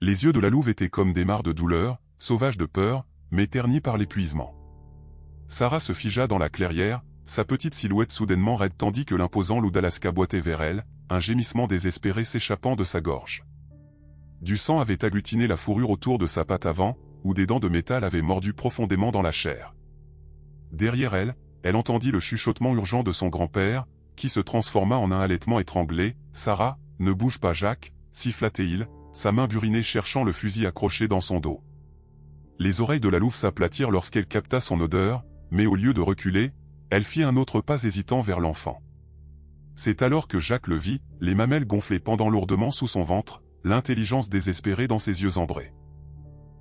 Les yeux de la louve étaient comme des mares de douleur, sauvages de peur, mais ternis par l'épuisement. Sarah se figea dans la clairière, sa petite silhouette soudainement raide tandis que l'imposant loup d'Alaska boitait vers elle, un gémissement désespéré s'échappant de sa gorge. Du sang avait agglutiné la fourrure autour de sa patte avant, où des dents de métal avaient mordu profondément dans la chair. Derrière elle, elle entendit le chuchotement urgent de son grand-père, qui se transforma en un halètement étranglé. « Sarah, ne bouge pas Jacques », siffla-t-il, sa main burinée cherchant le fusil accroché dans son dos. Les oreilles de la louve s'aplatirent lorsqu'elle capta son odeur, mais au lieu de reculer, elle fit un autre pas hésitant vers l'enfant. C'est alors que Jacques le vit, les mamelles gonflées pendant lourdement sous son ventre, l'intelligence désespérée dans ses yeux ambrés.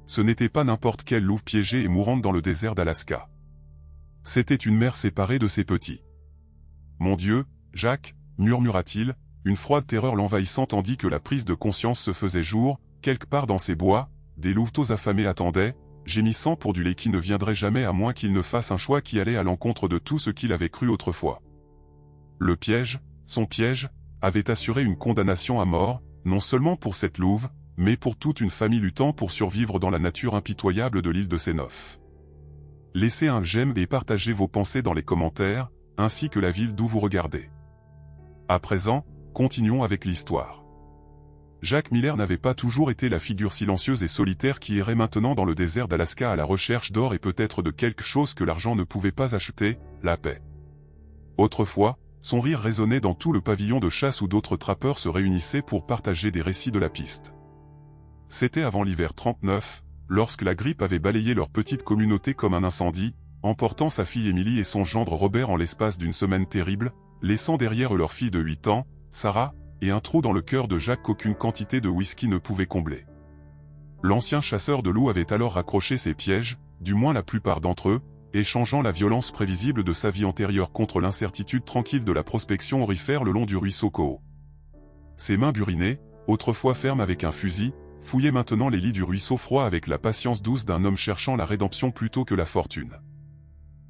Ce n'était pas n'importe quelle louve piégée et mourante dans le désert d'Alaska. C'était une mère séparée de ses petits. « Mon Dieu, Jacques » murmura-t-il, une froide terreur l'envahissant tandis que la prise de conscience se faisait jour. Quelque part dans ces bois, des louveteaux affamés attendaient, gémissant pour du lait qui ne viendrait jamais à moins qu'il ne fasse un choix qui allait à l'encontre de tout ce qu'il avait cru autrefois. Le piège, son piège, avait assuré une condamnation à mort, non seulement pour cette louve, mais pour toute une famille luttant pour survivre dans la nature impitoyable de l'île de Sénof. Laissez un j'aime et partagez vos pensées dans les commentaires, ainsi que la ville d'où vous regardez. À présent, continuons avec l'histoire. Jacques Miller n'avait pas toujours été la figure silencieuse et solitaire qui errait maintenant dans le désert d'Alaska à la recherche d'or et peut-être de quelque chose que l'argent ne pouvait pas acheter, la paix. Autrefois, son rire résonnait dans tout le pavillon de chasse où d'autres trappeurs se réunissaient pour partager des récits de la piste. C'était avant l'hiver 39, lorsque la grippe avait balayé leur petite communauté comme un incendie, emportant sa fille Émilie et son gendre Robert en l'espace d'une semaine terrible, laissant derrière eux leur fille de 8 ans, Sarah, et un trou dans le cœur de Jacques qu'aucune quantité de whisky ne pouvait combler. L'ancien chasseur de loups avait alors raccroché ses pièges, du moins la plupart d'entre eux, échangeant la violence prévisible de sa vie antérieure contre l'incertitude tranquille de la prospection aurifère le long du ruisseau Coho. Ses mains burinées, autrefois fermes avec un fusil, fouillaient maintenant les lits du ruisseau froid avec la patience douce d'un homme cherchant la rédemption plutôt que la fortune.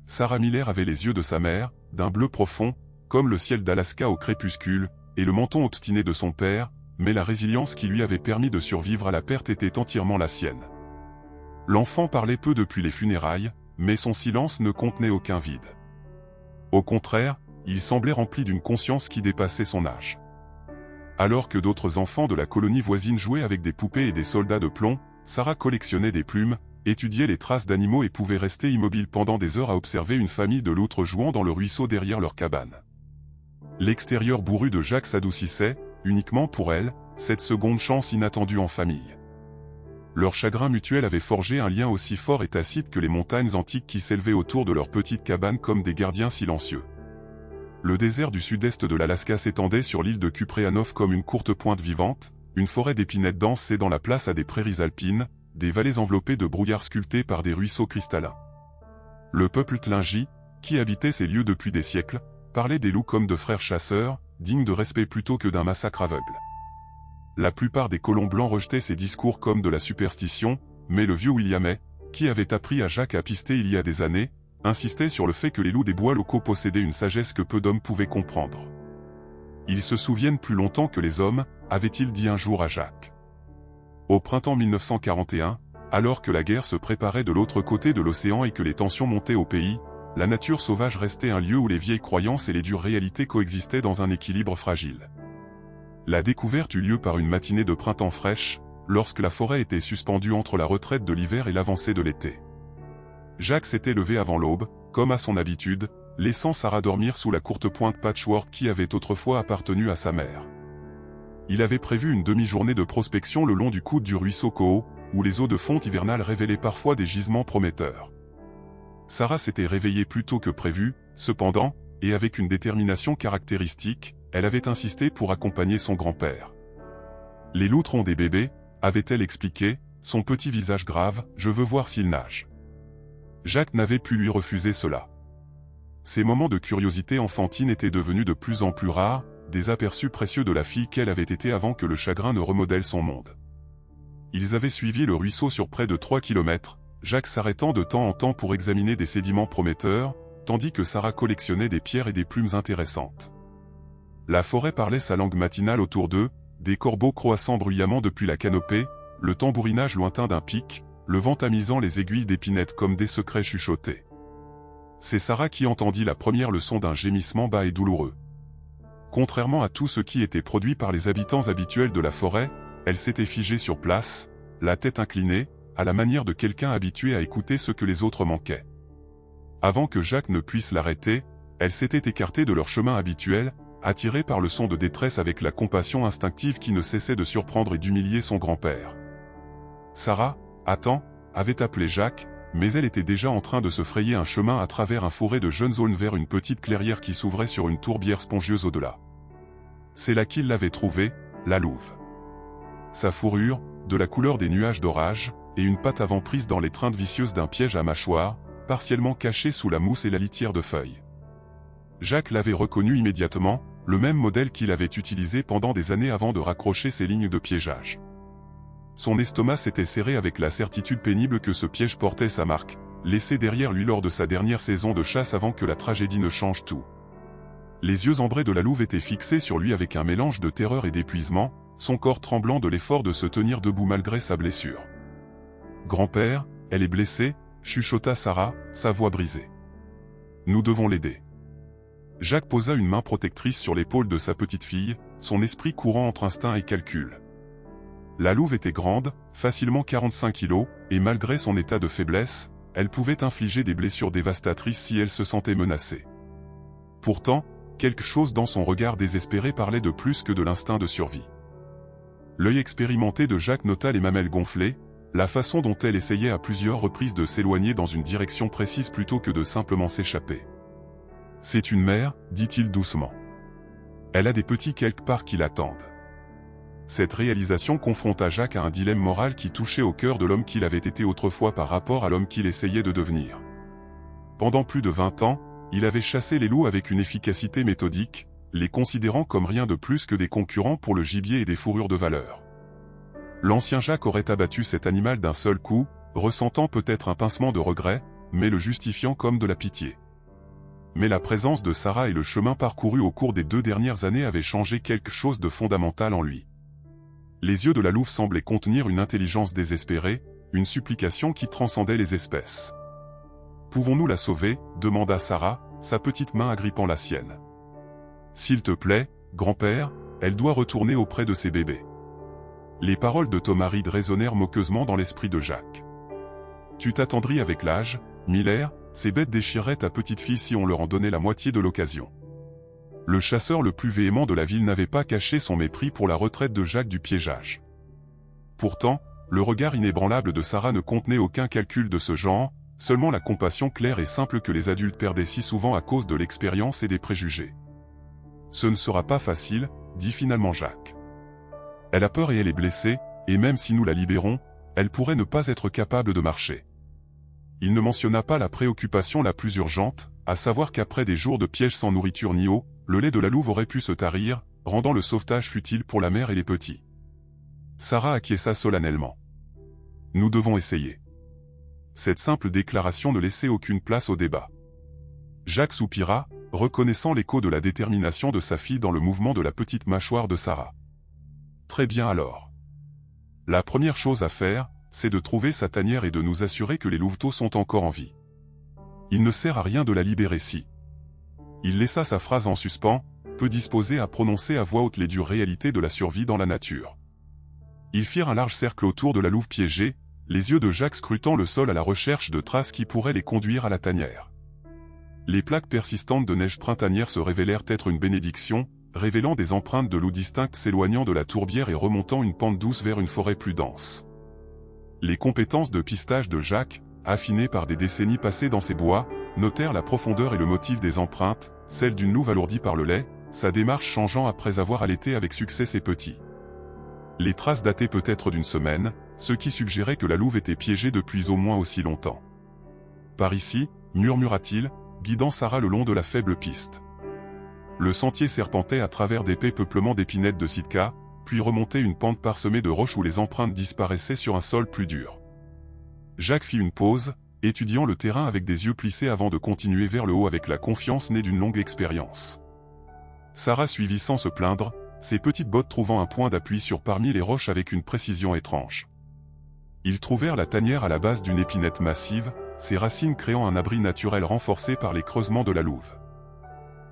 Sarah Miller avait les yeux de sa mère, d'un bleu profond, comme le ciel d'Alaska au crépuscule, et le menton obstiné de son père, mais la résilience qui lui avait permis de survivre à la perte était entièrement la sienne. L'enfant parlait peu depuis les funérailles, mais son silence ne contenait aucun vide. Au contraire, il semblait rempli d'une conscience qui dépassait son âge. Alors que d'autres enfants de la colonie voisine jouaient avec des poupées et des soldats de plomb, Sarah collectionnait des plumes, étudiait les traces d'animaux et pouvait rester immobile pendant des heures à observer une famille de loutres jouant dans le ruisseau derrière leur cabane. L'extérieur bourru de Jacques s'adoucissait, uniquement pour elle, cette seconde chance inattendue en famille. Leur chagrin mutuel avait forgé un lien aussi fort et tacite que les montagnes antiques qui s'élevaient autour de leur petite cabane comme des gardiens silencieux. Le désert du sud-est de l'Alaska s'étendait sur l'île de Kupreanof comme une courte pointe vivante, une forêt d'épinettes denses cédant la place à des prairies alpines, des vallées enveloppées de brouillards sculptés par des ruisseaux cristallins. Le peuple Tlingit, qui habitait ces lieux depuis des siècles, parlait des loups comme de frères chasseurs, dignes de respect plutôt que d'un massacre aveugle. La plupart des colons blancs rejetaient ces discours comme de la superstition, mais le vieux Williamet, qui avait appris à Jacques à pister il y a des années, insistait sur le fait que les loups des bois locaux possédaient une sagesse que peu d'hommes pouvaient comprendre. Ils se souviennent plus longtemps que les hommes, avait-il dit un jour à Jacques. Au printemps 1941, alors que la guerre se préparait de l'autre côté de l'océan et que les tensions montaient au pays, la nature sauvage restait un lieu où les vieilles croyances et les dures réalités coexistaient dans un équilibre fragile. La découverte eut lieu par une matinée de printemps fraîche, lorsque la forêt était suspendue entre la retraite de l'hiver et l'avancée de l'été. Jacques s'était levé avant l'aube, comme à son habitude, laissant Sarah dormir sous la courte pointe patchwork qui avait autrefois appartenu à sa mère. Il avait prévu une demi-journée de prospection le long du coude du ruisseau Coho, où les eaux de fonte hivernales révélaient parfois des gisements prometteurs. Sarah s'était réveillée plus tôt que prévu, cependant, et avec une détermination caractéristique, elle avait insisté pour accompagner son grand-père. « Les loutres ont des bébés », avait-elle expliqué, son petit visage grave, « je veux voir s'ils nagent. » Jacques n'avait pu lui refuser cela. Ces moments de curiosité enfantine étaient devenus de plus en plus rares, des aperçus précieux de la fille qu'elle avait été avant que le chagrin ne remodèle son monde. Ils avaient suivi le ruisseau sur près de 3 kilomètres, Jacques s'arrêtant de temps en temps pour examiner des sédiments prometteurs, tandis que Sarah collectionnait des pierres et des plumes intéressantes. La forêt parlait sa langue matinale autour d'eux, des corbeaux croassant bruyamment depuis la canopée, le tambourinage lointain d'un pic, le vent tamisant les aiguilles d'épinette comme des secrets chuchotés. C'est Sarah qui entendit la première leçon d'un gémissement bas et douloureux. Contrairement à tout ce qui était produit par les habitants habituels de la forêt, elle s'était figée sur place, la tête inclinée, à la manière de quelqu'un habitué à écouter ce que les autres manquaient. Avant que Jacques ne puisse l'arrêter, elle s'était écartée de leur chemin habituel, attirée par le son de détresse avec la compassion instinctive qui ne cessait de surprendre et d'humilier son grand-père. Sarah, attends, avait appelé Jacques, mais elle était déjà en train de se frayer un chemin à travers un fourré de jeunes aulnes vers une petite clairière qui s'ouvrait sur une tourbière spongieuse au-delà. C'est là qu'il l'avait trouvée, la louve. Sa fourrure, de la couleur des nuages d'orage, et une patte avant prise dans l'étreinte vicieuse d'un piège à mâchoire, partiellement caché sous la mousse et la litière de feuilles. Jacques l'avait reconnu immédiatement, le même modèle qu'il avait utilisé pendant des années avant de raccrocher ses lignes de piégeage. Son estomac s'était serré avec la certitude pénible que ce piège portait sa marque, laissée derrière lui lors de sa dernière saison de chasse avant que la tragédie ne change tout. Les yeux ambrés de la louve étaient fixés sur lui avec un mélange de terreur et d'épuisement, son corps tremblant de l'effort de se tenir debout malgré sa blessure. « Grand-père, elle est blessée » chuchota Sarah, sa voix brisée. « Nous devons l'aider. » Jacques posa une main protectrice sur l'épaule de sa petite fille, son esprit courant entre instinct et calcul. La louve était grande, facilement 45 kilos, et malgré son état de faiblesse, elle pouvait infliger des blessures dévastatrices si elle se sentait menacée. Pourtant, quelque chose dans son regard désespéré parlait de plus que de l'instinct de survie. L'œil expérimenté de Jacques nota les mamelles gonflées, la façon dont elle essayait à plusieurs reprises de s'éloigner dans une direction précise plutôt que de simplement s'échapper. « C'est une mère, dit-il doucement. Elle a des petits quelque part qui l'attendent. » Cette réalisation confronta Jacques à un dilemme moral qui touchait au cœur de l'homme qu'il avait été autrefois par rapport à l'homme qu'il essayait de devenir. Pendant plus de 20 ans, il avait chassé les loups avec une efficacité méthodique, les considérant comme rien de plus que des concurrents pour le gibier et des fourrures de valeur. L'ancien Jacques aurait abattu cet animal d'un seul coup, ressentant peut-être un pincement de regret, mais le justifiant comme de la pitié. Mais la présence de Sarah et le chemin parcouru au cours des 2 dernières années avaient changé quelque chose de fondamental en lui. Les yeux de la louve semblaient contenir une intelligence désespérée, une supplication qui transcendait les espèces. « Pouvons-nous la sauver » demanda Sarah, sa petite main agrippant la sienne. « S'il te plaît, grand-père, elle doit retourner auprès de ses bébés. » Les paroles de Tom Reed résonnèrent moqueusement dans l'esprit de Jacques. « Tu t'attendris avec l'âge, Miller, ces bêtes déchireraient ta petite fille si on leur en donnait la moitié de l'occasion. » Le chasseur le plus véhément de la ville n'avait pas caché son mépris pour la retraite de Jacques du piégeage. Pourtant, le regard inébranlable de Sarah ne contenait aucun calcul de ce genre, seulement la compassion claire et simple que les adultes perdaient si souvent à cause de l'expérience et des préjugés. « Ce ne sera pas facile, dit finalement Jacques. Elle a peur et elle est blessée, et même si nous la libérons, elle pourrait ne pas être capable de marcher. » Il ne mentionna pas la préoccupation la plus urgente, à savoir qu'après des jours de piège sans nourriture ni eau, le lait de la louve aurait pu se tarir, rendant le sauvetage futile pour la mère et les petits. Sarah acquiesça solennellement. « Nous devons essayer. » Cette simple déclaration ne laissait aucune place au débat. Jacques soupira, reconnaissant l'écho de la détermination de sa fille dans le mouvement de la petite mâchoire de Sarah. « Très bien alors. La première chose à faire, c'est de trouver sa tanière et de nous assurer que les louveteaux sont encore en vie. Il ne sert à rien de la libérer si. » Il laissa sa phrase en suspens, peu disposé à prononcer à voix haute les dures réalités de la survie dans la nature. Ils firent un large cercle autour de la louve piégée, les yeux de Jacques scrutant le sol à la recherche de traces qui pourraient les conduire à la tanière. Les plaques persistantes de neige printanière se révélèrent être une bénédiction, révélant des empreintes de loups distinctes s'éloignant de la tourbière et remontant une pente douce vers une forêt plus dense. Les compétences de pistage de Jacques, affinées par des décennies passées dans ces bois, notèrent la profondeur et le motif des empreintes, celle d'une louve alourdie par le lait, sa démarche changeant après avoir allaité avec succès ses petits. Les traces dataient peut-être d'une semaine, ce qui suggérait que la louve était piégée depuis au moins aussi longtemps. « Par ici » murmura-t-il, guidant Sarah le long de la faible piste. Le sentier serpentait à travers d'épais peuplements d'épinettes de Sitka, puis remontait une pente parsemée de roches où les empreintes disparaissaient sur un sol plus dur. Jacques fit une pause, étudiant le terrain avec des yeux plissés avant de continuer vers le haut avec la confiance née d'une longue expérience. Sarah suivit sans se plaindre, ses petites bottes trouvant un point d'appui sur parmi les roches avec une précision étrange. Ils trouvèrent la tanière à la base d'une épinette massive, ses racines créant un abri naturel renforcé par les creusements de la louve.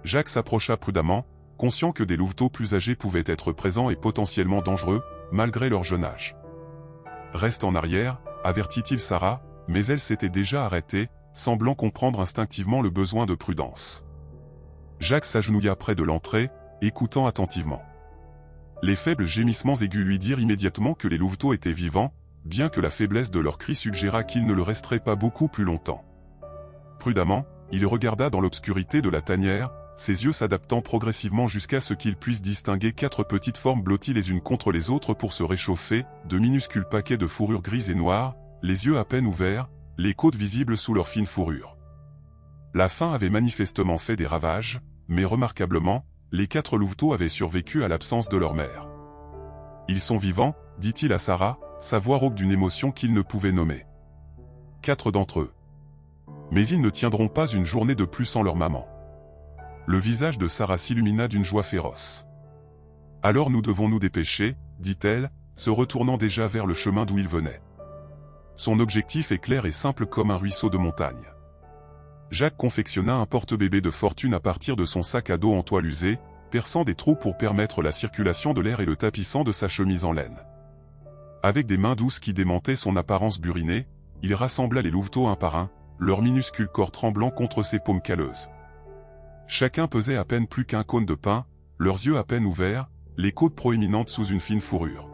Jacques s'approcha prudemment, conscient que des louveteaux plus âgés pouvaient être présents et potentiellement dangereux, malgré leur jeune âge. « Reste en arrière », avertit-il Sarah, mais elle s'était déjà arrêtée, semblant comprendre instinctivement le besoin de prudence. Jacques s'agenouilla près de l'entrée, écoutant attentivement. Les faibles gémissements aigus lui dirent immédiatement que les louveteaux étaient vivants, bien que la faiblesse de leurs cris suggéra qu'il ne le resterait pas beaucoup plus longtemps. Prudemment, il regarda dans l'obscurité de la tanière, ses yeux s'adaptant progressivement jusqu'à ce qu'il puisse distinguer 4 petites formes blotties les unes contre les autres pour se réchauffer, de minuscules paquets de fourrure grise et noire, les yeux à peine ouverts, les côtes visibles sous leur fine fourrure. La faim avait manifestement fait des ravages, mais remarquablement, les 4 louveteaux avaient survécu à l'absence de leur mère. « Ils sont vivants », dit-il à Sarah, sa voix rauque d'une émotion qu'il ne pouvait nommer. 4 d'entre eux. Mais ils ne tiendront pas une journée de plus sans leur maman. Le visage de Sarah s'illumina d'une joie féroce. « Alors nous devons nous dépêcher, » dit-elle, se retournant déjà vers le chemin d'où il venait. Son objectif est clair et simple comme un ruisseau de montagne. Jacques confectionna un porte-bébé de fortune à partir de son sac à dos en toile usée, perçant des trous pour permettre la circulation de l'air et le tapissant de sa chemise en laine. Avec des mains douces qui démentaient son apparence burinée, il rassembla les louveteaux un par un, leurs minuscules corps tremblant contre ses paumes calleuses. Chacun pesait à peine plus qu'un cône de pain, leurs yeux à peine ouverts, les côtes proéminentes sous une fine fourrure.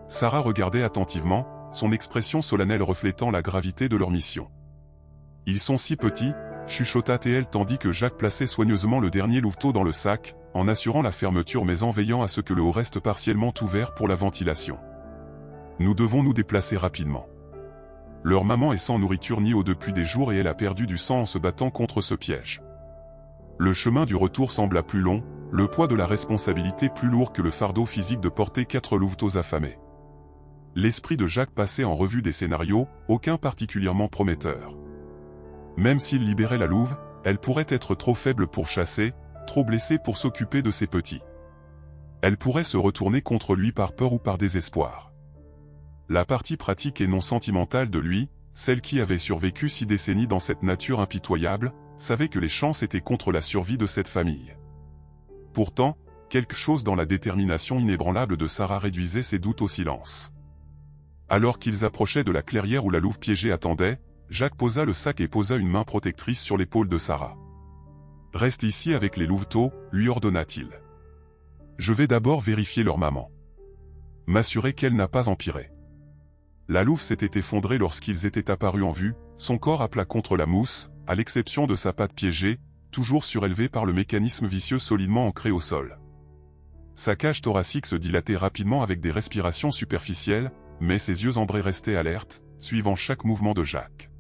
Sarah regardait attentivement, son expression solennelle reflétant la gravité de leur mission. « Ils sont si petits », chuchota-t-elle tandis que Jacques plaçait soigneusement le dernier louveteau dans le sac, en assurant la fermeture mais en veillant à ce que le haut reste partiellement ouvert pour la ventilation. « Nous devons nous déplacer rapidement. Leur maman est sans nourriture ni eau depuis des jours et elle a perdu du sang en se battant contre ce piège. » Le chemin du retour sembla plus long, le poids de la responsabilité plus lourd que le fardeau physique de porter 4 louveteaux affamés. L'esprit de Jacques passait en revue des scénarios, aucun particulièrement prometteur. Même s'il libérait la louve, elle pourrait être trop faible pour chasser, trop blessée pour s'occuper de ses petits. Elle pourrait se retourner contre lui par peur ou par désespoir. La partie pratique et non sentimentale de lui, celle qui avait survécu 6 décennies dans cette nature impitoyable, savait que les chances étaient contre la survie de cette famille. Pourtant, quelque chose dans la détermination inébranlable de Sarah réduisait ses doutes au silence. Alors qu'ils approchaient de la clairière où la louve piégée attendait, Jacques posa le sac et posa une main protectrice sur l'épaule de Sarah. « Reste ici avec les louveteaux, » lui ordonna-t-il. « Je vais d'abord vérifier leur maman. M'assurer qu'elle n'a pas empiré. » La louve s'était effondrée lorsqu'ils étaient apparus en vue, son corps à plat contre la mousse, à l'exception de sa patte piégée, toujours surélevée par le mécanisme vicieux solidement ancré au sol. Sa cage thoracique se dilatait rapidement avec des respirations superficielles, mais ses yeux ambrés restaient alertes, suivant chaque mouvement de Jacques.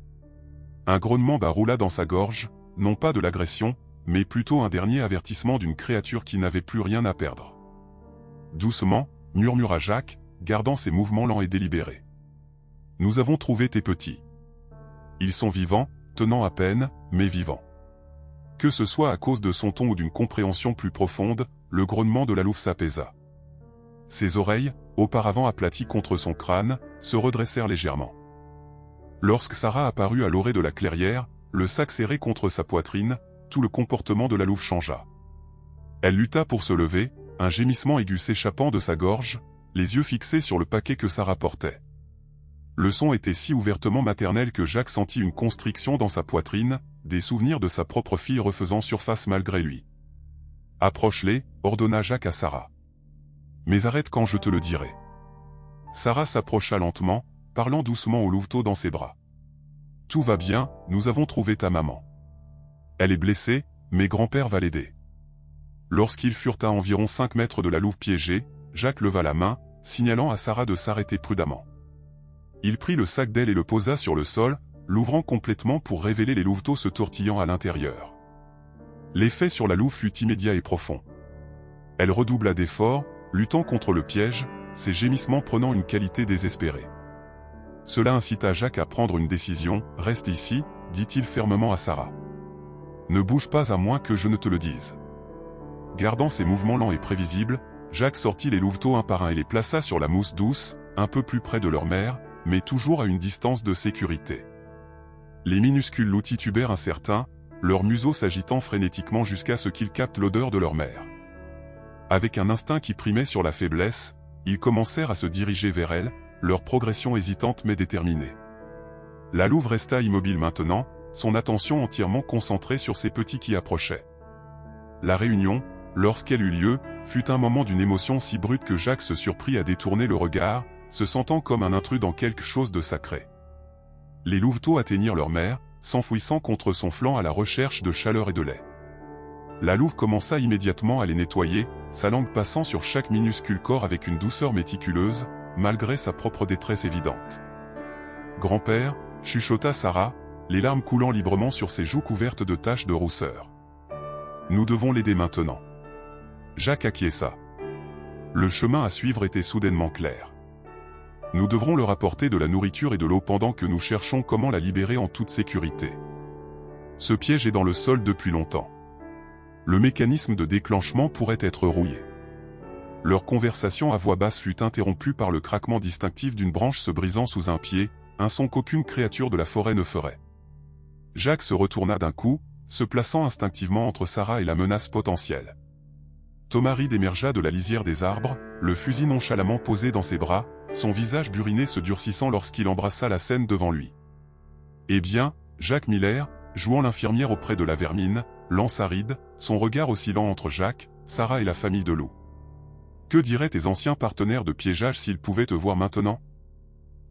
Un grognement bas roula dans sa gorge, non pas de l'agression, mais plutôt un dernier avertissement d'une créature qui n'avait plus rien à perdre. « Doucement », murmura Jacques, gardant ses mouvements lents et délibérés. « Nous avons trouvé tes petits. Ils sont vivants, tenant à peine, mais vivants. » Que ce soit à cause de son ton ou d'une compréhension plus profonde, le grognement de la louve s'apaisa. Ses oreilles, auparavant aplaties contre son crâne, se redressèrent légèrement. Lorsque Sarah apparut à l'orée de la clairière, le sac serré contre sa poitrine, tout le comportement de la louve changea. Elle lutta pour se lever, un gémissement aigu s'échappant de sa gorge, les yeux fixés sur le paquet que Sarah portait. Le son était si ouvertement maternel que Jacques sentit une constriction dans sa poitrine, des souvenirs de sa propre fille refaisant surface malgré lui. « Approche-les », ordonna Jacques à Sarah. « Mais arrête quand je te le dirai. » Sarah s'approcha lentement, parlant doucement au louveteau dans ses bras. « Tout va bien, nous avons trouvé ta maman. Elle est blessée, mais grand-père va l'aider. » Lorsqu'ils furent à environ 5 mètres de la louve piégée, Jacques leva la main, signalant à Sarah de s'arrêter prudemment. Il prit le sac d'elle et le posa sur le sol, l'ouvrant complètement pour révéler les louveteaux se tortillant à l'intérieur. L'effet sur la louve fut immédiat et profond. Elle redoubla d'efforts, luttant contre le piège, ses gémissements prenant une qualité désespérée. Cela incita Jacques à prendre une décision. « Reste ici », dit-il fermement à Sarah. « Ne bouge pas à moins que je ne te le dise. » Gardant ses mouvements lents et prévisibles, Jacques sortit les louveteaux un par un et les plaça sur la mousse douce, un peu plus près de leur mère, mais toujours à une distance de sécurité. Les minuscules loups titubèrent incertains, leur museau s'agitant frénétiquement jusqu'à ce qu'ils captent l'odeur de leur mère. Avec un instinct qui primait sur la faiblesse, ils commencèrent à se diriger vers elle, leur progression hésitante mais déterminée. La louve resta immobile maintenant, son attention entièrement concentrée sur ses petits qui approchaient. La réunion, lorsqu'elle eut lieu, fut un moment d'une émotion si brute que Jacques se surprit à détourner le regard, se sentant comme un intrus dans quelque chose de sacré. Les louveteaux atteignirent leur mère, s'enfouissant contre son flanc à la recherche de chaleur et de lait. La louve commença immédiatement à les nettoyer, sa langue passant sur chaque minuscule corps avec une douceur méticuleuse, malgré sa propre détresse évidente. « Grand-père » chuchota Sarah, les larmes coulant librement sur ses joues couvertes de taches de rousseur. « Nous devons l'aider maintenant. » Jacques acquiesça. Le chemin à suivre était soudainement clair. Nous devrons leur apporter de la nourriture et de l'eau pendant que nous cherchons comment la libérer en toute sécurité. Ce piège est dans le sol depuis longtemps. Le mécanisme de déclenchement pourrait être rouillé. Leur conversation à voix basse fut interrompue par le craquement distinctif d'une branche se brisant sous un pied, un son qu'aucune créature de la forêt ne ferait. Jacques se retourna d'un coup, se plaçant instinctivement entre Sarah et la menace potentielle. Thomas Reed émergea de la lisière des arbres, le fusil nonchalamment posé dans ses bras, son visage buriné se durcissant lorsqu'il embrassa la scène devant lui. « Eh bien, Jacques Miller » jouant l'infirmière auprès de la vermine, lança Reed, son regard oscillant entre Jacques, Sarah et la famille de loups. « Que diraient tes anciens partenaires de piégeage s'ils pouvaient te voir maintenant ?»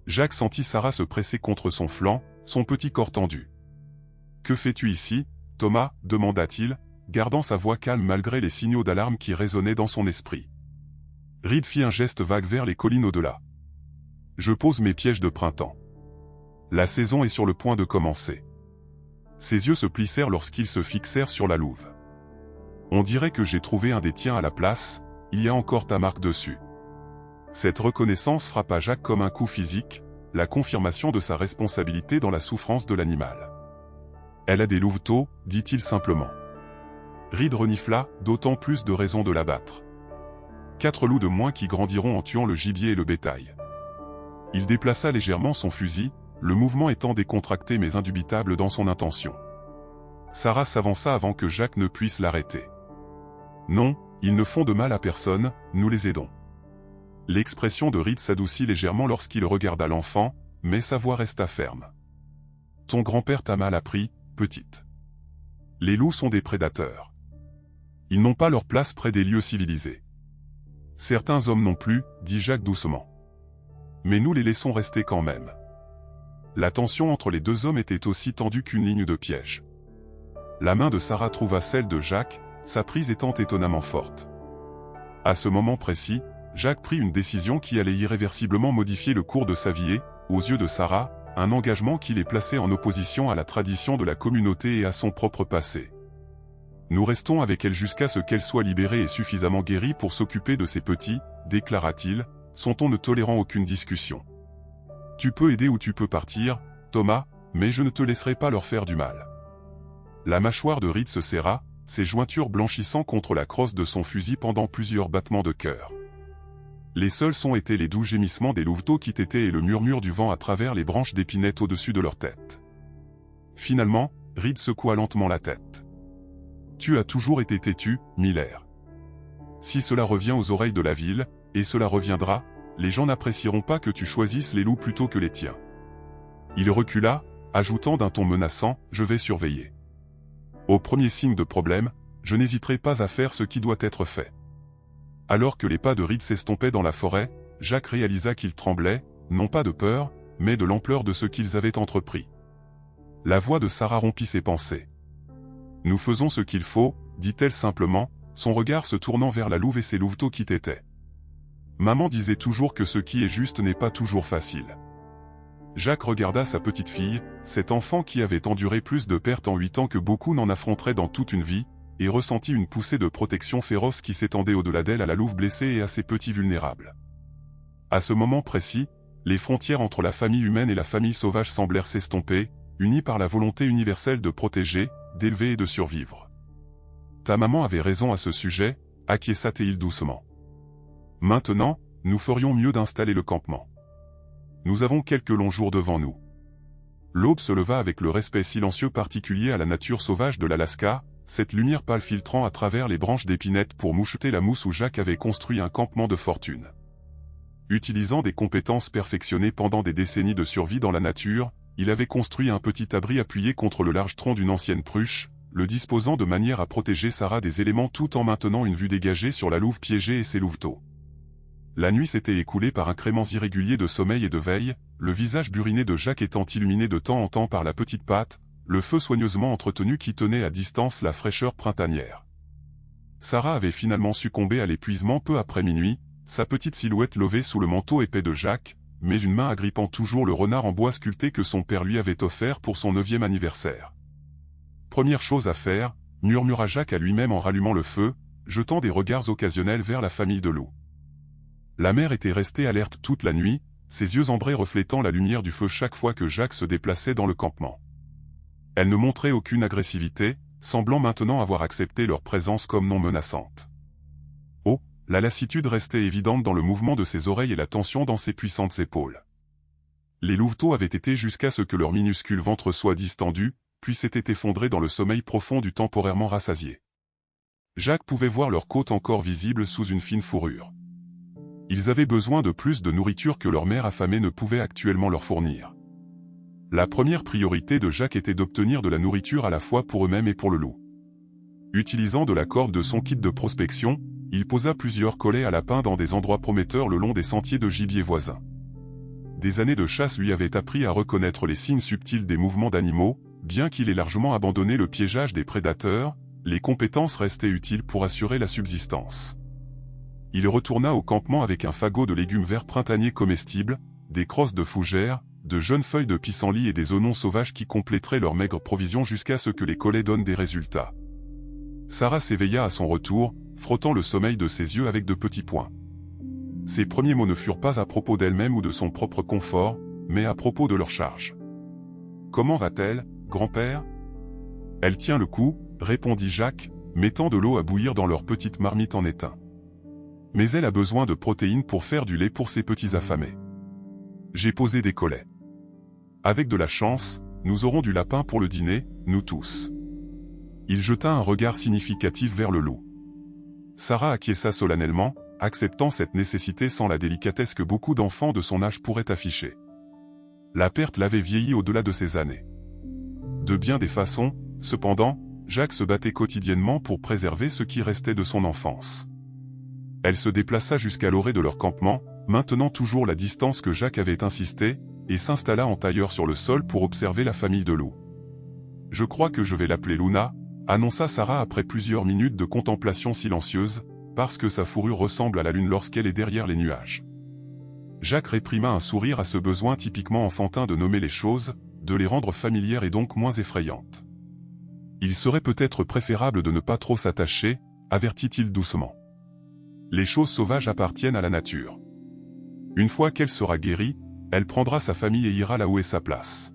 Jacques sentit Sarah se presser contre son flanc, son petit corps tendu. « Que fais-tu ici, Thomas » demanda-t-il, gardant sa voix calme malgré les signaux d'alarme qui résonnaient dans son esprit. Reed fit un geste vague vers les collines au-delà. « Je pose mes pièges de printemps. La saison est sur le point de commencer. » Ses yeux se plissèrent lorsqu'ils se fixèrent sur la louve. « On dirait que j'ai trouvé un des tiens à la place, il y a encore ta marque dessus. » Cette reconnaissance frappa Jacques comme un coup physique, la confirmation de sa responsabilité dans la souffrance de l'animal. « Elle a des louveteaux, dit-il simplement. Reed renifla, d'autant plus de raisons de l'abattre. 4 loups de moins qui grandiront en tuant le gibier et le bétail. Il déplaça légèrement son fusil, le mouvement étant décontracté mais indubitable dans son intention. Sarah s'avança avant que Jacques ne puisse l'arrêter. « Non, ils ne font de mal à personne, nous les aidons. » L'expression de Reed s'adoucit légèrement lorsqu'il regarda l'enfant, mais sa voix resta ferme. « Ton grand-père t'a mal appris, petite. Les loups sont des prédateurs. Ils n'ont pas leur place près des lieux civilisés. Certains hommes non plus, dit Jacques doucement. Mais nous les laissons rester quand même. » La tension entre les deux hommes était aussi tendue qu'une ligne de piège. La main de Sarah trouva celle de Jacques, sa prise étant étonnamment forte. À ce moment précis, Jacques prit une décision qui allait irréversiblement modifier le cours de sa vie et, aux yeux de Sarah, un engagement qui les plaçait en opposition à la tradition de la communauté et à son propre passé. « Nous restons avec elle jusqu'à ce qu'elle soit libérée et suffisamment guérie pour s'occuper de ses petits, déclara-t-il, son ton ne tolérant aucune discussion. Tu peux aider ou tu peux partir, Thomas, mais je ne te laisserai pas leur faire du mal. » La mâchoire de Reed se serra, ses jointures blanchissant contre la crosse de son fusil pendant plusieurs battements de cœur. Les seuls sons étaient les doux gémissements des louveteaux qui tétaient et le murmure du vent à travers les branches d'épinette au-dessus de leur tête. Finalement, Reed secoua lentement la tête. « Tu as toujours été têtu, Miller. Si cela revient aux oreilles de la ville, et cela reviendra, les gens n'apprécieront pas que tu choisisses les loups plutôt que les tiens. » Il recula, ajoutant d'un ton menaçant, « Je vais surveiller. Au premier signe de problème, je n'hésiterai pas à faire ce qui doit être fait. » Alors que les pas de Reed s'estompaient dans la forêt, Jacques réalisa qu'ils tremblaient, non pas de peur, mais de l'ampleur de ce qu'ils avaient entrepris. La voix de Sarah rompit ses pensées. « Nous faisons ce qu'il faut, dit-elle simplement, son regard se tournant vers la louve et ses louveteaux qui tétaient. Maman disait toujours que ce qui est juste n'est pas toujours facile. » Jacques regarda sa petite fille, cet enfant qui avait enduré plus de pertes en 8 ans que beaucoup n'en affronteraient dans toute une vie, et ressentit une poussée de protection féroce qui s'étendait au-delà d'elle à la louve blessée et à ses petits vulnérables. À ce moment précis, les frontières entre la famille humaine et la famille sauvage semblèrent s'estomper, unies par la volonté universelle de protéger, d'élever et de survivre. « Ta maman avait raison à ce sujet, acquiesça-t-il doucement. Maintenant, nous ferions mieux d'installer le campement. » nous avons quelques longs jours devant nous. L'aube se leva avec le respect silencieux particulier à la nature sauvage de l'Alaska, cette lumière pâle filtrant à travers les branches d'épinette pour moucheter la mousse où Jack avait construit un campement de fortune. Utilisant des compétences perfectionnées pendant des décennies de survie dans la nature, il avait construit un petit abri appuyé contre le large tronc d'une ancienne pruche, le disposant de manière à protéger Sarah des éléments tout en maintenant une vue dégagée sur la louve piégée et ses louveteaux. La nuit s'était écoulée par incréments irréguliers de sommeil et de veille, le visage buriné de Jack étant illuminé de temps en temps par la petite patte, le feu soigneusement entretenu qui tenait à distance la fraîcheur printanière. Sarah avait finalement succombé à l'épuisement peu après minuit, sa petite silhouette levée sous le manteau épais de Jack, mais une main agrippant toujours le renard en bois sculpté que son père lui avait offert pour son 9e anniversaire. Première chose à faire, murmura Jack à lui-même en rallumant le feu, jetant des regards occasionnels vers la famille de Lou. La mère était restée alerte toute la nuit, ses yeux ambrés reflétant la lumière du feu chaque fois que Jack se déplaçait dans le campement. Elle ne montrait aucune agressivité, semblant maintenant avoir accepté leur présence comme non menaçante. Oh, la lassitude restait évidente dans le mouvement de ses oreilles et la tension dans ses puissantes épaules. Les louveteaux avaient été jusqu'à ce que leur minuscule ventre soit distendu, puis s'étaient effondrés dans le sommeil profond du temporairement rassasié. Jack pouvait voir leurs côtes encore visibles sous une fine fourrure. Ils avaient besoin de plus de nourriture que leur mère affamée ne pouvait actuellement leur fournir. La première priorité de Jack était d'obtenir de la nourriture à la fois pour eux-mêmes et pour le loup. Utilisant de la corde de son kit de prospection, il posa plusieurs collets à lapins dans des endroits prometteurs le long des sentiers de gibier voisins. Des années de chasse lui avaient appris à reconnaître les signes subtils des mouvements d'animaux, bien qu'il ait largement abandonné le piégeage des prédateurs, les compétences restaient utiles pour assurer la subsistance. Il retourna au campement avec un fagot de légumes verts printaniers comestibles, des crosses de fougères, de jeunes feuilles de pissenlit et des oignons sauvages qui compléteraient leurs maigres provisions jusqu'à ce que les collets donnent des résultats. Sarah s'éveilla à son retour, frottant le sommeil de ses yeux avec de petits poings. Ses premiers mots ne furent pas à propos d'elle-même ou de son propre confort, mais à propos de leur charge. « Comment va-t-elle, grand-père » ? « Elle tient le coup, » répondit Jack, mettant de l'eau à bouillir dans leur petite marmite en étain. « Mais elle a besoin de protéines pour faire du lait pour ses petits affamés. J'ai posé des collets. Avec de la chance, nous aurons du lapin pour le dîner, nous tous. » Il jeta un regard significatif vers le loup. Sarah acquiesça solennellement, acceptant cette nécessité sans la délicatesse que beaucoup d'enfants de son âge pourraient afficher. La perte l'avait vieilli au-delà de ses années. De bien des façons, cependant, Jack se battait quotidiennement pour préserver ce qui restait de son enfance. Elle se déplaça jusqu'à l'orée de leur campement, maintenant toujours la distance que Jack avait insisté, et s'installa en tailleur sur le sol pour observer la famille de loups. « Je crois que je vais l'appeler Luna », annonça Sarah après plusieurs minutes de contemplation silencieuse, parce que sa fourrure ressemble à la lune lorsqu'elle est derrière les nuages. Jack réprima un sourire à ce besoin typiquement enfantin de nommer les choses, de les rendre familières et donc moins effrayantes. Il serait peut-être préférable de ne pas trop s'attacher, avertit-il doucement. Les choses sauvages appartiennent à la nature. Une fois qu'elle sera guérie, elle prendra sa famille et ira là où est sa place.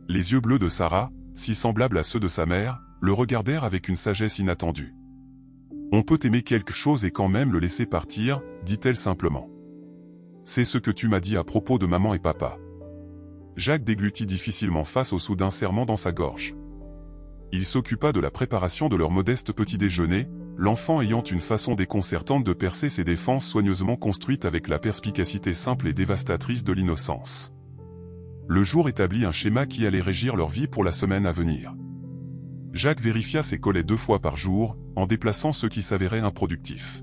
Les yeux bleus de Sarah, si semblables à ceux de sa mère, le regardèrent avec une sagesse inattendue. « On peut aimer quelque chose et quand même le laisser partir, » dit-elle simplement. « C'est ce que tu m'as dit à propos de maman et papa. » Jack déglutit difficilement face au soudain serrement dans sa gorge. Il s'occupa de la préparation de leur modeste petit déjeuner, l'enfant ayant une façon déconcertante de percer ses défenses soigneusement construites avec la perspicacité simple et dévastatrice de l'innocence. Le jour établit un schéma qui allait régir leur vie pour la semaine à venir. Jack vérifia ses collets 2 fois par jour, en déplaçant ceux qui s'avéraient improductifs.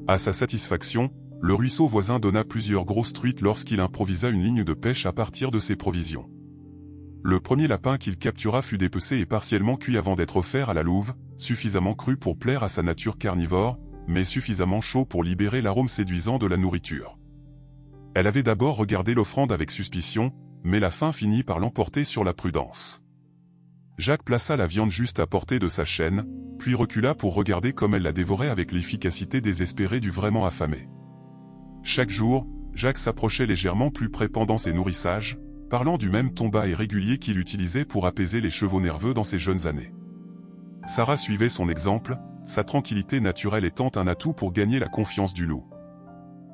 À sa satisfaction, le ruisseau voisin donna plusieurs grosses truites lorsqu'il improvisa une ligne de pêche à partir de ses provisions. Le premier lapin qu'il captura fut dépecé et partiellement cuit avant d'être offert à la louve, suffisamment cru pour plaire à sa nature carnivore, mais suffisamment chaud pour libérer l'arôme séduisant de la nourriture. Elle avait d'abord regardé l'offrande avec suspicion, mais la faim finit par l'emporter sur la prudence. Jack plaça la viande juste à portée de sa chaîne, puis recula pour regarder comme elle la dévorait avec l'efficacité désespérée du vraiment affamé. Chaque jour, Jack s'approchait légèrement plus près pendant ses nourrissages, parlant du même ton bas et régulier qu'il utilisait pour apaiser les chevaux nerveux dans ses jeunes années. Sarah suivait son exemple, sa tranquillité naturelle étant un atout pour gagner la confiance du loup.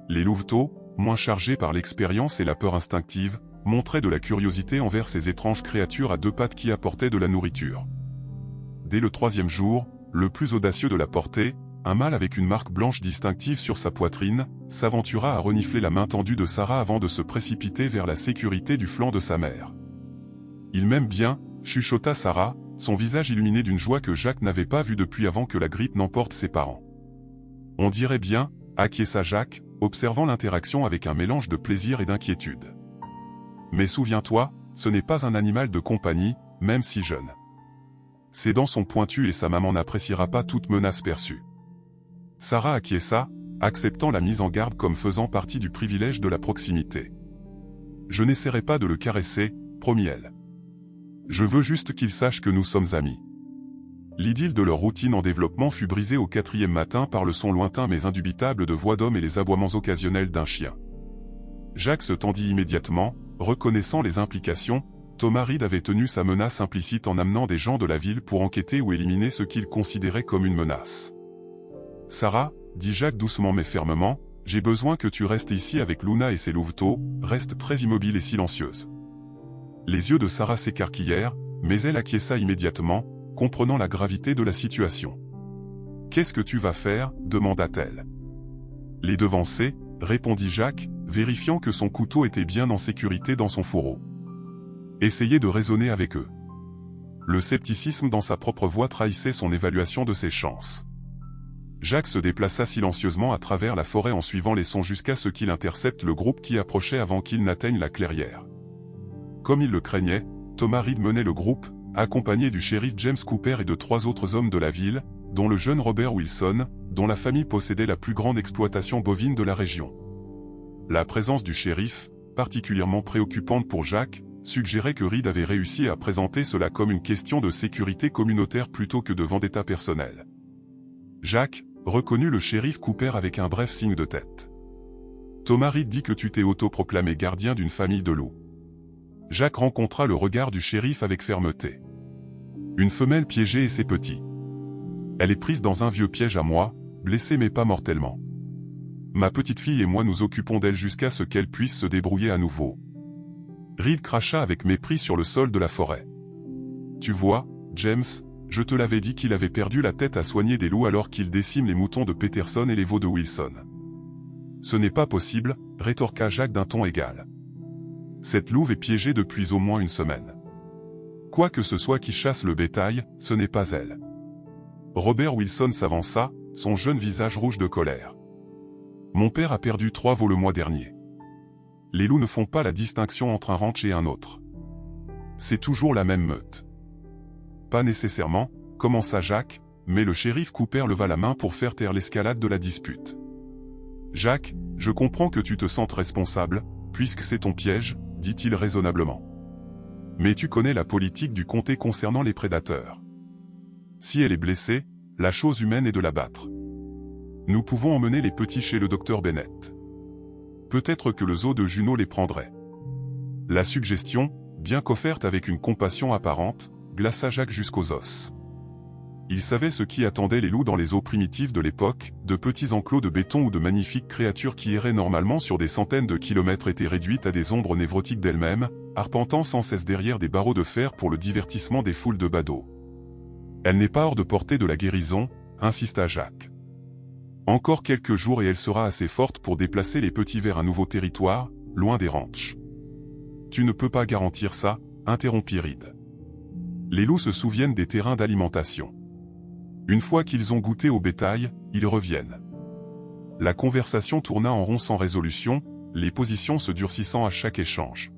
Les louveteaux, moins chargé par l'expérience et la peur instinctive, montrait de la curiosité envers ces étranges créatures à deux pattes qui apportaient de la nourriture. Dès le 3e jour, le plus audacieux de la portée, un mâle avec une marque blanche distinctive sur sa poitrine, s'aventura à renifler la main tendue de Sarah avant de se précipiter vers la sécurité du flanc de sa mère. « Il m'aime bien », chuchota Sarah, son visage illuminé d'une joie que Jacques n'avait pas vue depuis avant que la grippe n'emporte ses parents. « On dirait bien », acquiesça Jacques, observant l'interaction avec un mélange de plaisir et d'inquiétude. « Mais souviens-toi, ce n'est pas un animal de compagnie, même si jeune. Ses dents sont pointues et sa maman n'appréciera pas toute menace perçue. » Sarah acquiesça, acceptant la mise en garde comme faisant partie du privilège de la proximité. « Je n'essaierai pas de le caresser, promit-elle. Je veux juste qu'il sache que nous sommes amis. » L'idylle de leur routine en développement fut brisée au 4e matin par le son lointain mais indubitable de voix d'homme et les aboiements occasionnels d'un chien. Jacques se tendit immédiatement, reconnaissant les implications. Thomas Reed avait tenu sa menace implicite en amenant des gens de la ville pour enquêter ou éliminer ce qu'il considérait comme une menace. « Sarah, » dit Jacques doucement mais fermement, « j'ai besoin que tu restes ici avec Luna et ses louveteaux, reste très immobile et silencieuse. » Les yeux de Sarah s'écarquillèrent, mais elle acquiesça immédiatement, comprenant la gravité de la situation. « Qu'est-ce que tu vas faire ?» demanda-t-elle. « Les devancer » répondit Jacques, vérifiant que son couteau était bien en sécurité dans son fourreau. « Essayez de raisonner avec eux. » Le scepticisme dans sa propre voix trahissait son évaluation de ses chances. Jacques se déplaça silencieusement à travers la forêt en suivant les sons jusqu'à ce qu'il intercepte le groupe qui approchait avant qu'il n'atteigne la clairière. Comme il le craignait, Thomas Reed menait le groupe, accompagné du shérif James Cooper et de 3 autres hommes de la ville, dont le jeune Robert Wilson, dont la famille possédait la plus grande exploitation bovine de la région. La présence du shérif, particulièrement préoccupante pour Jacques, suggérait que Reed avait réussi à présenter cela comme une question de sécurité communautaire plutôt que de vendetta personnelle. Jacques reconnut le shérif Cooper avec un bref signe de tête. Thomas Reed dit que tu t'es autoproclamé gardien d'une famille de loups. Jacques rencontra le regard du shérif avec fermeté. Une femelle piégée et ses petits. Elle est prise dans un vieux piège à moi, blessée mais pas mortellement. Ma petite fille et moi nous occupons d'elle jusqu'à ce qu'elle puisse se débrouiller à nouveau. Reed cracha avec mépris sur le sol de la forêt. Tu vois, James, je te l'avais dit qu'il avait perdu la tête à soigner des loups alors qu'il décime les moutons de Peterson et les veaux de Wilson. Ce n'est pas possible, rétorqua Jacques d'un ton égal. Cette louve est piégée depuis au moins une semaine. Quoi que ce soit qui chasse le bétail, ce n'est pas elle. Robert Wilson s'avança, son jeune visage rouge de colère. Mon père a perdu 3 veaux le mois dernier. Les loups ne font pas la distinction entre un ranch et un autre. C'est toujours la même meute. Pas nécessairement, commença Jacques, mais le shérif Cooper leva la main pour faire taire l'escalade de la dispute. Jacques, je comprends que tu te sentes responsable, puisque c'est ton piège, dit-il raisonnablement. Mais tu connais la politique du comté concernant les prédateurs. Si elle est blessée, la chose humaine est de la battre. Nous pouvons emmener les petits chez le docteur Bennett. Peut-être que le zoo de Juneau les prendrait. La suggestion, bien qu'offerte avec une compassion apparente, glaça Jacques jusqu'aux os. Il savait ce qui attendait les loups dans les eaux primitives de l'époque, de petits enclos de béton ou de magnifiques créatures qui erraient normalement sur des centaines de kilomètres étaient réduites à des ombres névrotiques d'elles-mêmes, arpentant sans cesse derrière des barreaux de fer pour le divertissement des foules de badauds. Elle n'est pas hors de portée de la guérison, insista Jacques. Encore quelques jours et elle sera assez forte pour déplacer les petits vers un nouveau territoire, loin des ranchs. Tu ne peux pas garantir ça, interrompit Reed. Les loups se souviennent des terrains d'alimentation. Une fois qu'ils ont goûté au bétail, ils reviennent. La conversation tourna en rond sans résolution, les positions se durcissant à chaque échange.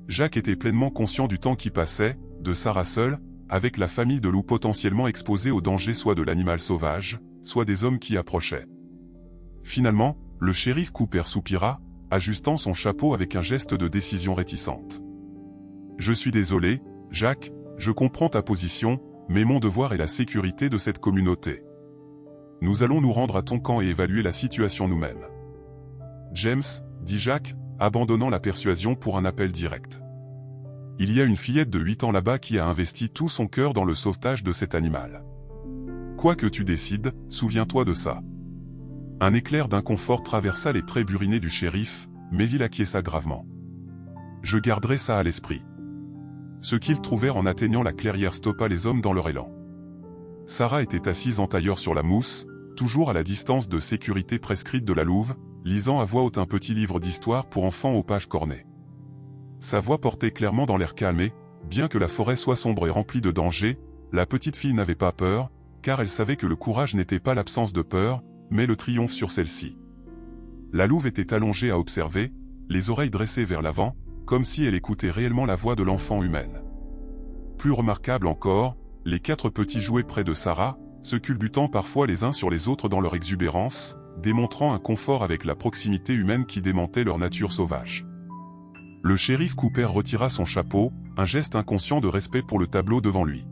Jacques était pleinement conscient du temps qui passait, de Sarah seule, avec la famille de loups potentiellement exposés au danger soit de l'animal sauvage, soit des hommes qui approchaient. Finalement, le shérif Cooper soupira, ajustant son chapeau avec un geste de décision réticente. « Je suis désolé, Jacques, je comprends ta position, mais mon devoir est la sécurité de cette communauté. Nous allons nous rendre à ton camp et évaluer la situation nous-mêmes. » James, dit Jacques, abandonnant la persuasion pour un appel direct. Il y a une fillette de 8 ans là-bas qui a investi tout son cœur dans le sauvetage de cet animal. Quoi que tu décides, souviens-toi de ça. Un éclair d'inconfort traversa les traits burinés du shérif, mais il acquiesça gravement. Je garderai ça à l'esprit. Ce qu'ils trouvèrent en atteignant la clairière stoppa les hommes dans leur élan. Sarah était assise en tailleur sur la mousse, toujours à la distance de sécurité prescrite de la louve, lisant à voix haute un petit livre d'histoire pour enfants aux pages cornées. Sa voix portait clairement dans l'air calmé, bien que la forêt soit sombre et remplie de dangers, la petite fille n'avait pas peur, car elle savait que le courage n'était pas l'absence de peur, mais le triomphe sur celle-ci. La louve était allongée à observer, les oreilles dressées vers l'avant, comme si elle écoutait réellement la voix de l'enfant humaine. Plus remarquable encore, les 4 petits jouets près de Sarah, se culbutant parfois les uns sur les autres dans leur exubérance, démontrant un confort avec la proximité humaine qui démentait leur nature sauvage. Le shérif Cooper retira son chapeau, un geste inconscient de respect pour le tableau devant lui.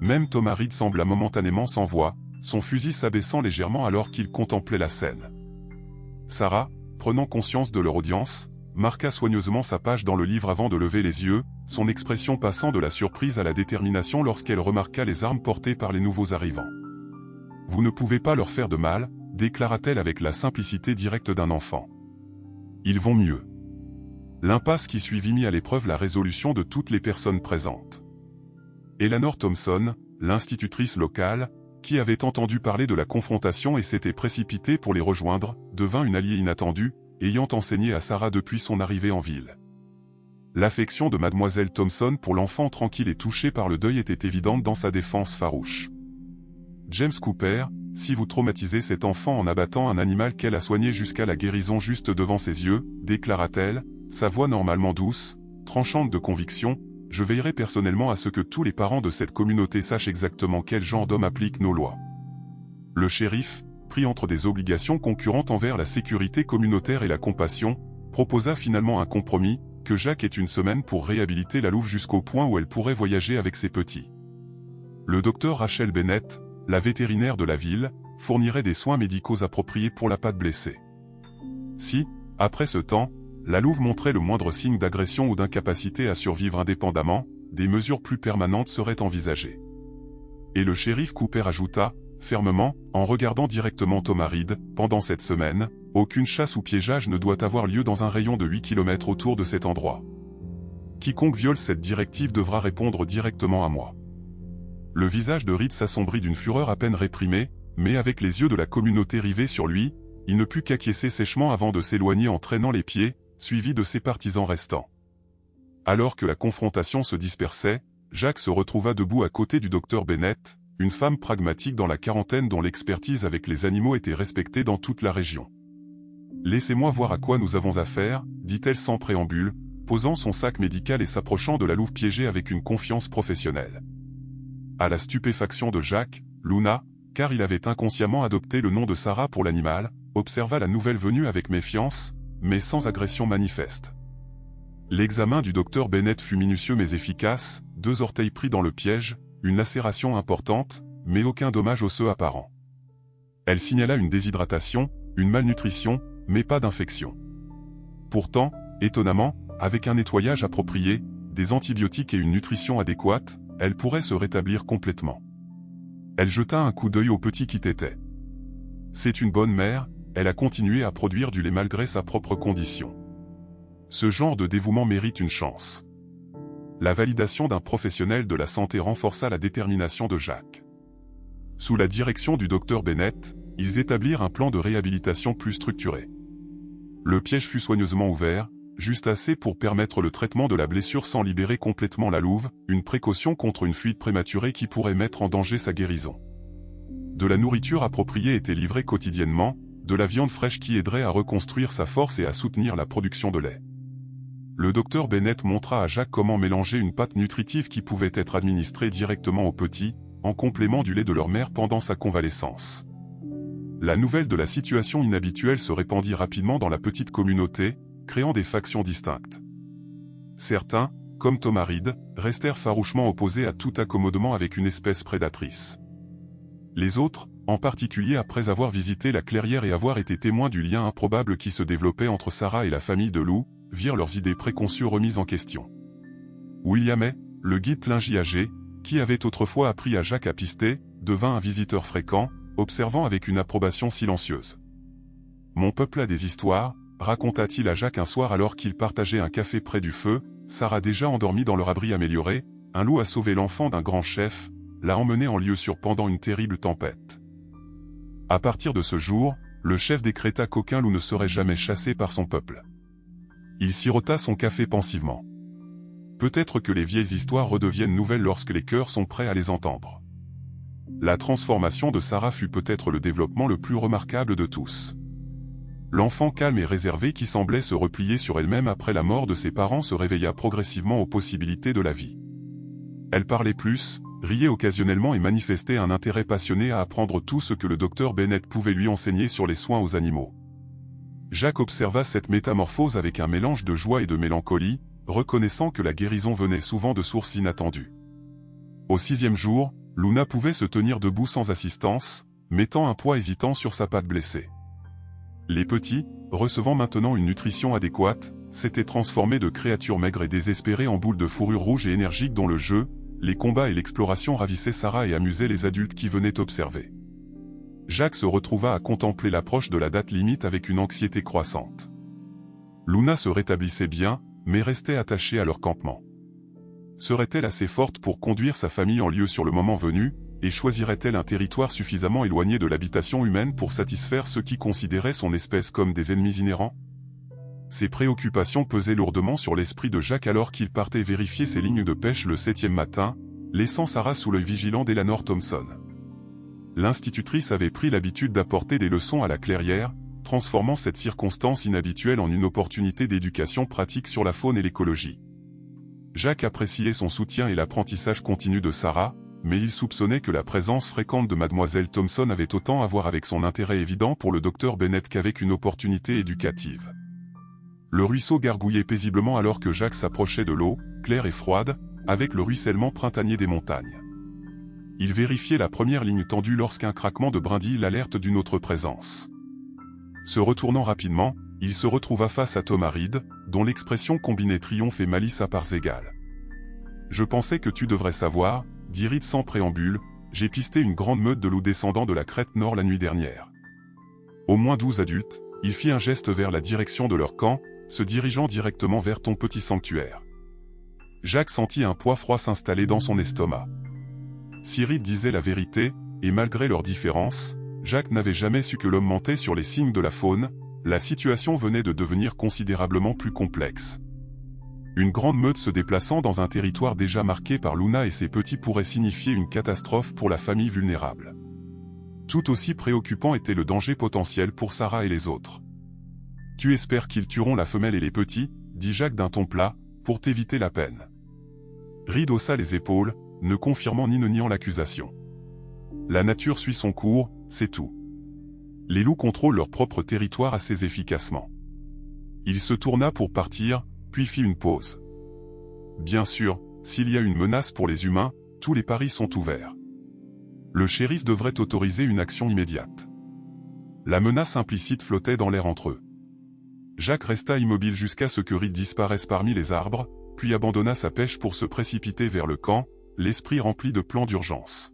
Même Thomas Reed sembla momentanément sans voix, son fusil s'abaissant légèrement alors qu'il contemplait la scène. Sarah, prenant conscience de leur audience, marqua soigneusement sa page dans le livre avant de lever les yeux, son expression passant de la surprise à la détermination lorsqu'elle remarqua les armes portées par les nouveaux arrivants. « Vous ne pouvez pas leur faire de mal », déclara-t-elle avec la simplicité directe d'un enfant. « Ils vont mieux. » L'impasse qui suivit mit à l'épreuve la résolution de toutes les personnes présentes. Eleanor Thompson, l'institutrice locale, qui avait entendu parler de la confrontation et s'était précipitée pour les rejoindre, devint une alliée inattendue, ayant enseigné à Sarah depuis son arrivée en ville. L'affection de mademoiselle Thompson pour l'enfant tranquille et touché par le deuil était évidente dans sa défense farouche. James Cooper, si vous traumatisez cet enfant en abattant un animal qu'elle a soigné jusqu'à la guérison juste devant ses yeux, déclara-t-elle, sa voix normalement douce, tranchante de conviction, je veillerai personnellement à ce que tous les parents de cette communauté sachent exactement quel genre d'homme applique nos lois. Le shérif, pris entre des obligations concurrentes envers la sécurité communautaire et la compassion, proposa finalement un compromis, que Jacques ait une semaine pour réhabiliter la louve jusqu'au point où elle pourrait voyager avec ses petits. Le docteur Rachel Bennett, la vétérinaire de la ville, fournirait des soins médicaux appropriés pour la patte blessée. Si, après ce temps, la louve montrait le moindre signe d'agression ou d'incapacité à survivre indépendamment, des mesures plus permanentes seraient envisagées. Et le shérif Cooper ajouta, fermement, en regardant directement Thomas Reed, pendant cette semaine, aucune chasse ou piégeage ne doit avoir lieu dans un rayon de 8 km autour de cet endroit. Quiconque viole cette directive devra répondre directement à moi. Le visage de Reed s'assombrit d'une fureur à peine réprimée, mais avec les yeux de la communauté rivés sur lui, il ne put qu'acquiescer sèchement avant de s'éloigner en traînant les pieds, suivi de ses partisans restants. Alors que la confrontation se dispersait, Jacques se retrouva debout à côté du docteur Bennett, une femme pragmatique dans la quarantaine dont l'expertise avec les animaux était respectée dans toute la région. « Laissez-moi voir à quoi nous avons affaire », dit-elle sans préambule, posant son sac médical et s'approchant de la louve piégée avec une confiance professionnelle. À la stupéfaction de Jacques, Luna, car il avait inconsciemment adopté le nom de Sarah pour l'animal, observa la nouvelle venue avec méfiance, mais sans agression manifeste. L'examen du docteur Bennett fut minutieux mais efficace, 2 orteils pris dans le piège, une lacération importante, mais aucun dommage osseux apparent. Elle signala une déshydratation, une malnutrition, mais pas d'infection. Pourtant, étonnamment, avec un nettoyage approprié, des antibiotiques et une nutrition adéquate, elle pourrait se rétablir complètement. Elle jeta un coup d'œil au petit qui tétait. C'est une bonne mère, elle a continué à produire du lait malgré sa propre condition. Ce genre de dévouement mérite une chance. La validation d'un professionnel de la santé renforça la détermination de Jacques. Sous la direction du docteur Bennett, ils établirent un plan de réhabilitation plus structuré. Le piège fut soigneusement ouvert, juste assez pour permettre le traitement de la blessure sans libérer complètement la louve, une précaution contre une fuite prématurée qui pourrait mettre en danger sa guérison. De la nourriture appropriée était livrée quotidiennement, de la viande fraîche qui aiderait à reconstruire sa force et à soutenir la production de lait. Le docteur Bennett montra à Jacques comment mélanger une pâte nutritive qui pouvait être administrée directement aux petits, en complément du lait de leur mère pendant sa convalescence. La nouvelle de la situation inhabituelle se répandit rapidement dans la petite communauté, créant des factions distinctes. Certains, comme Thomas Reed, restèrent farouchement opposés à tout accommodement avec une espèce prédatrice. Les autres, en particulier après avoir visité la clairière et avoir été témoins du lien improbable qui se développait entre Sarah et la famille de Lou, virent leurs idées préconçues remises en question. William Hay, le guide Tlingy âgé, qui avait autrefois appris à Jacques à pister, devint un visiteur fréquent, observant avec une approbation silencieuse. Mon peuple a des histoires, raconta-t-il à Jacques un soir alors qu'ils partageaient un café près du feu. Sarah, déjà endormie dans leur abri amélioré, un loup a sauvé l'enfant d'un grand chef, l'a emmené en lieu sûr pendant une terrible tempête. À partir de ce jour, le chef décréta qu'aucun loup ne serait jamais chassé par son peuple. Il sirota son café pensivement. Peut-être que les vieilles histoires redeviennent nouvelles lorsque les cœurs sont prêts à les entendre. La transformation de Sarah fut peut-être le développement le plus remarquable de tous. L'enfant calme et réservé qui semblait se replier sur elle-même après la mort de ses parents se réveilla progressivement aux possibilités de la vie. Elle parlait plus, riait occasionnellement et manifestait un intérêt passionné à apprendre tout ce que le docteur Bennett pouvait lui enseigner sur les soins aux animaux. Jacques observa cette métamorphose avec un mélange de joie et de mélancolie, reconnaissant que la guérison venait souvent de sources inattendues. Au 6e jour, Luna pouvait se tenir debout sans assistance, mettant un poids hésitant sur sa patte blessée. Les petits, recevant maintenant une nutrition adéquate, s'étaient transformés de créatures maigres et désespérées en boules de fourrure rouge et énergiques dont le jeu, les combats et l'exploration ravissaient Sarah et amusaient les adultes qui venaient observer. Jacques se retrouva à contempler l'approche de la date limite avec une anxiété croissante. Luna se rétablissait bien, mais restait attachée à leur campement. Serait-elle assez forte pour conduire sa famille en lieu sur le moment venu, et choisirait-elle un territoire suffisamment éloigné de l'habitation humaine pour satisfaire ceux qui considéraient son espèce comme des ennemis inhérents? Ces préoccupations pesaient lourdement sur l'esprit de Jacques alors qu'il partait vérifier ses lignes de pêche le 7e matin, laissant Sarah sous l'œil vigilant d'Eleanor Thompson. L'institutrice avait pris l'habitude d'apporter des leçons à la clairière, transformant cette circonstance inhabituelle en une opportunité d'éducation pratique sur la faune et l'écologie. Jacques appréciait son soutien et l'apprentissage continu de Sarah, mais il soupçonnait que la présence fréquente de mademoiselle Thompson avait autant à voir avec son intérêt évident pour le docteur Bennett qu'avec une opportunité éducative. Le ruisseau gargouillait paisiblement alors que Jacques s'approchait de l'eau, claire et froide, avec le ruissellement printanier des montagnes. Il vérifiait la première ligne tendue lorsqu'un craquement de brindilles l'alerte d'une autre présence. Se retournant rapidement, il se retrouva face à Thomas Reed, dont l'expression combinait triomphe et malice à parts égales. « Je pensais que tu devrais savoir, » dit Reed sans préambule, « j'ai pisté une grande meute de loups descendant de la crête nord la nuit dernière. » Au moins 12 adultes, il fit un geste vers la direction de leur camp, se dirigeant directement vers ton petit sanctuaire. Jacques sentit un poids froid s'installer dans son estomac. Si Reed disait la vérité, et malgré leurs différences, Jacques n'avait jamais su que l'homme mentait sur les signes de la faune, la situation venait de devenir considérablement plus complexe. Une grande meute se déplaçant dans un territoire déjà marqué par Luna et ses petits pourrait signifier une catastrophe pour la famille vulnérable. Tout aussi préoccupant était le danger potentiel pour Sarah et les autres. « Tu espères qu'ils tueront la femelle et les petits » dit Jacques d'un ton plat, « pour t'éviter la peine. » Reed haussa les épaules, ne confirmant ni ne niant l'accusation. La nature suit son cours, c'est tout. Les loups contrôlent leur propre territoire assez efficacement. Il se tourna pour partir, puis fit une pause. Bien sûr, s'il y a une menace pour les humains, tous les paris sont ouverts. Le shérif devrait autoriser une action immédiate. La menace implicite flottait dans l'air entre eux. Jacques resta immobile jusqu'à ce que Reed disparaisse parmi les arbres, puis abandonna sa pêche pour se précipiter vers le camp, l'esprit rempli de plans d'urgence.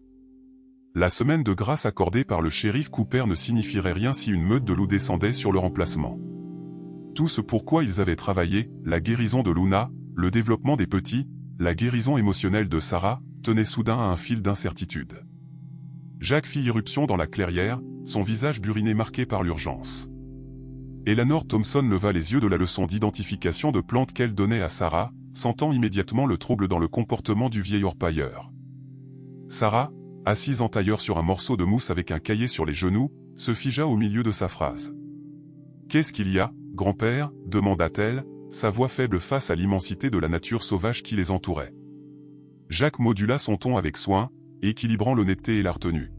La semaine de grâce accordée par le shérif Cooper ne signifierait rien si une meute de loups descendait sur leur emplacement. Tout ce pourquoi ils avaient travaillé, la guérison de Luna, le développement des petits, la guérison émotionnelle de Sarah, tenait soudain à un fil d'incertitude. Jacques fit irruption dans la clairière, son visage buriné marqué par l'urgence. Eleanor Thompson leva les yeux de la leçon d'identification de plantes qu'elle donnait à Sarah, sentant immédiatement le trouble dans le comportement du vieil orpailleur. Sarah, assise en tailleur sur un morceau de mousse avec un cahier sur les genoux, se figea au milieu de sa phrase. « Qu'est-ce qu'il y a, grand-père » demanda-t-elle, sa voix faible face à l'immensité de la nature sauvage qui les entourait. Jacques modula son ton avec soin, équilibrant l'honnêteté et la retenue.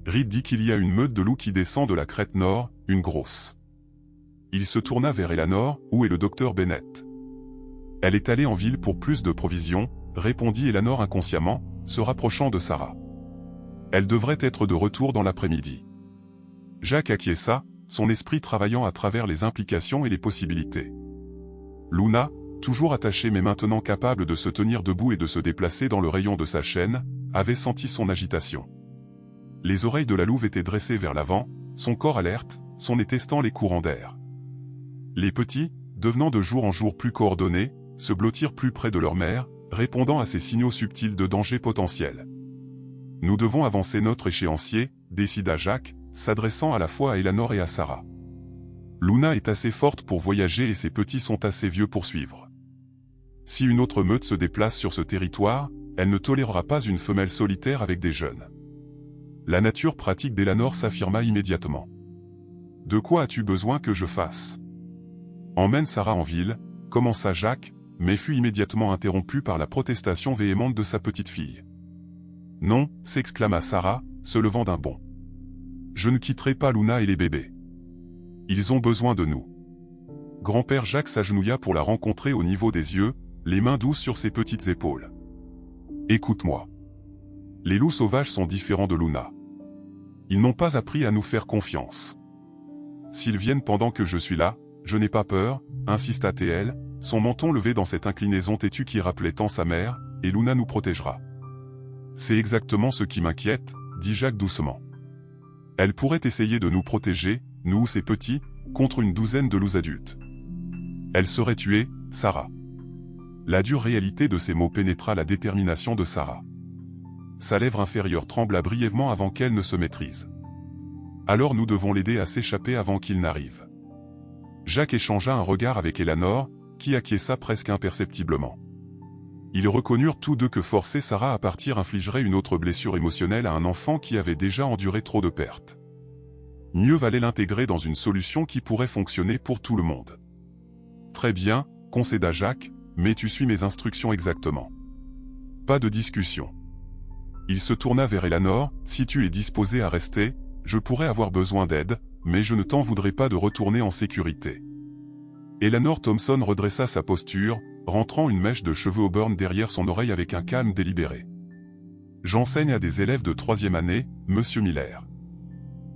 Reed dit qu'il y a une meute de loups qui descend de la crête nord, une grosse. Il se tourna vers Eleanor, « Où est le docteur Bennett ?»« Elle est allée en ville pour plus de provisions » répondit Eleanor inconsciemment, se rapprochant de Sarah. « Elle devrait être de retour dans l'après-midi. » Jacques acquiesça, son esprit travaillant à travers les implications et les possibilités. Luna, toujours attachée mais maintenant capable de se tenir debout et de se déplacer dans le rayon de sa chaîne, avait senti son agitation. Les oreilles de la louve étaient dressées vers l'avant, son corps alerte, son nez testant les courants d'air. Les petits, devenant de jour en jour plus coordonnés, se blottirent plus près de leur mère, répondant à ces signaux subtils de danger potentiel. Nous devons avancer notre échéancier, décida Jacques, s'adressant à la fois à Eleanor et à Sarah. Luna est assez forte pour voyager et ses petits sont assez vieux pour suivre. Si une autre meute se déplace sur ce territoire, elle ne tolérera pas une femelle solitaire avec des jeunes. La nature pratique d'Eleanor s'affirma immédiatement. De quoi as-tu besoin que je fasse? Emmène Sarah en ville, commença Jacques, mais fut immédiatement interrompu par la protestation véhémente de sa petite fille. Non, s'exclama Sarah, se levant d'un bond. Je ne quitterai pas Luna et les bébés. Ils ont besoin de nous. Grand-père Jacques s'agenouilla pour la rencontrer au niveau des yeux, les mains douces sur ses petites épaules. Écoute-moi. Les loups sauvages sont différents de Luna. Ils n'ont pas appris à nous faire confiance. S'ils viennent pendant que je suis là, je n'ai pas peur, insista-t-elle, son menton levé dans cette inclinaison têtue qui rappelait tant sa mère, et Luna nous protégera. C'est exactement ce qui m'inquiète, dit Jacques doucement. Elle pourrait essayer de nous protéger, nous, ces petits, contre une douzaine de loups adultes. Elle serait tuée, Sarah. La dure réalité de ces mots pénétra la détermination de Sarah. Sa lèvre inférieure trembla brièvement avant qu'elle ne se maîtrise. Alors nous devons l'aider à s'échapper avant qu'il n'arrive. Jacques échangea un regard avec Eleanor, qui acquiesça presque imperceptiblement. Ils reconnurent tous deux que forcer Sarah à partir infligerait une autre blessure émotionnelle à un enfant qui avait déjà enduré trop de pertes. Mieux valait l'intégrer dans une solution qui pourrait fonctionner pour tout le monde. Très bien, concéda Jacques, mais tu suis mes instructions exactement. Pas de discussion. Il se tourna vers Eleanor, si tu es disposé à rester, je pourrais avoir besoin d'aide, mais je ne t'en voudrais pas de retourner en sécurité. Eleanor Thompson redressa sa posture, rentrant une mèche de cheveux auburn derrière son oreille avec un calme délibéré. J'enseigne à des élèves de 3e année, Monsieur Miller.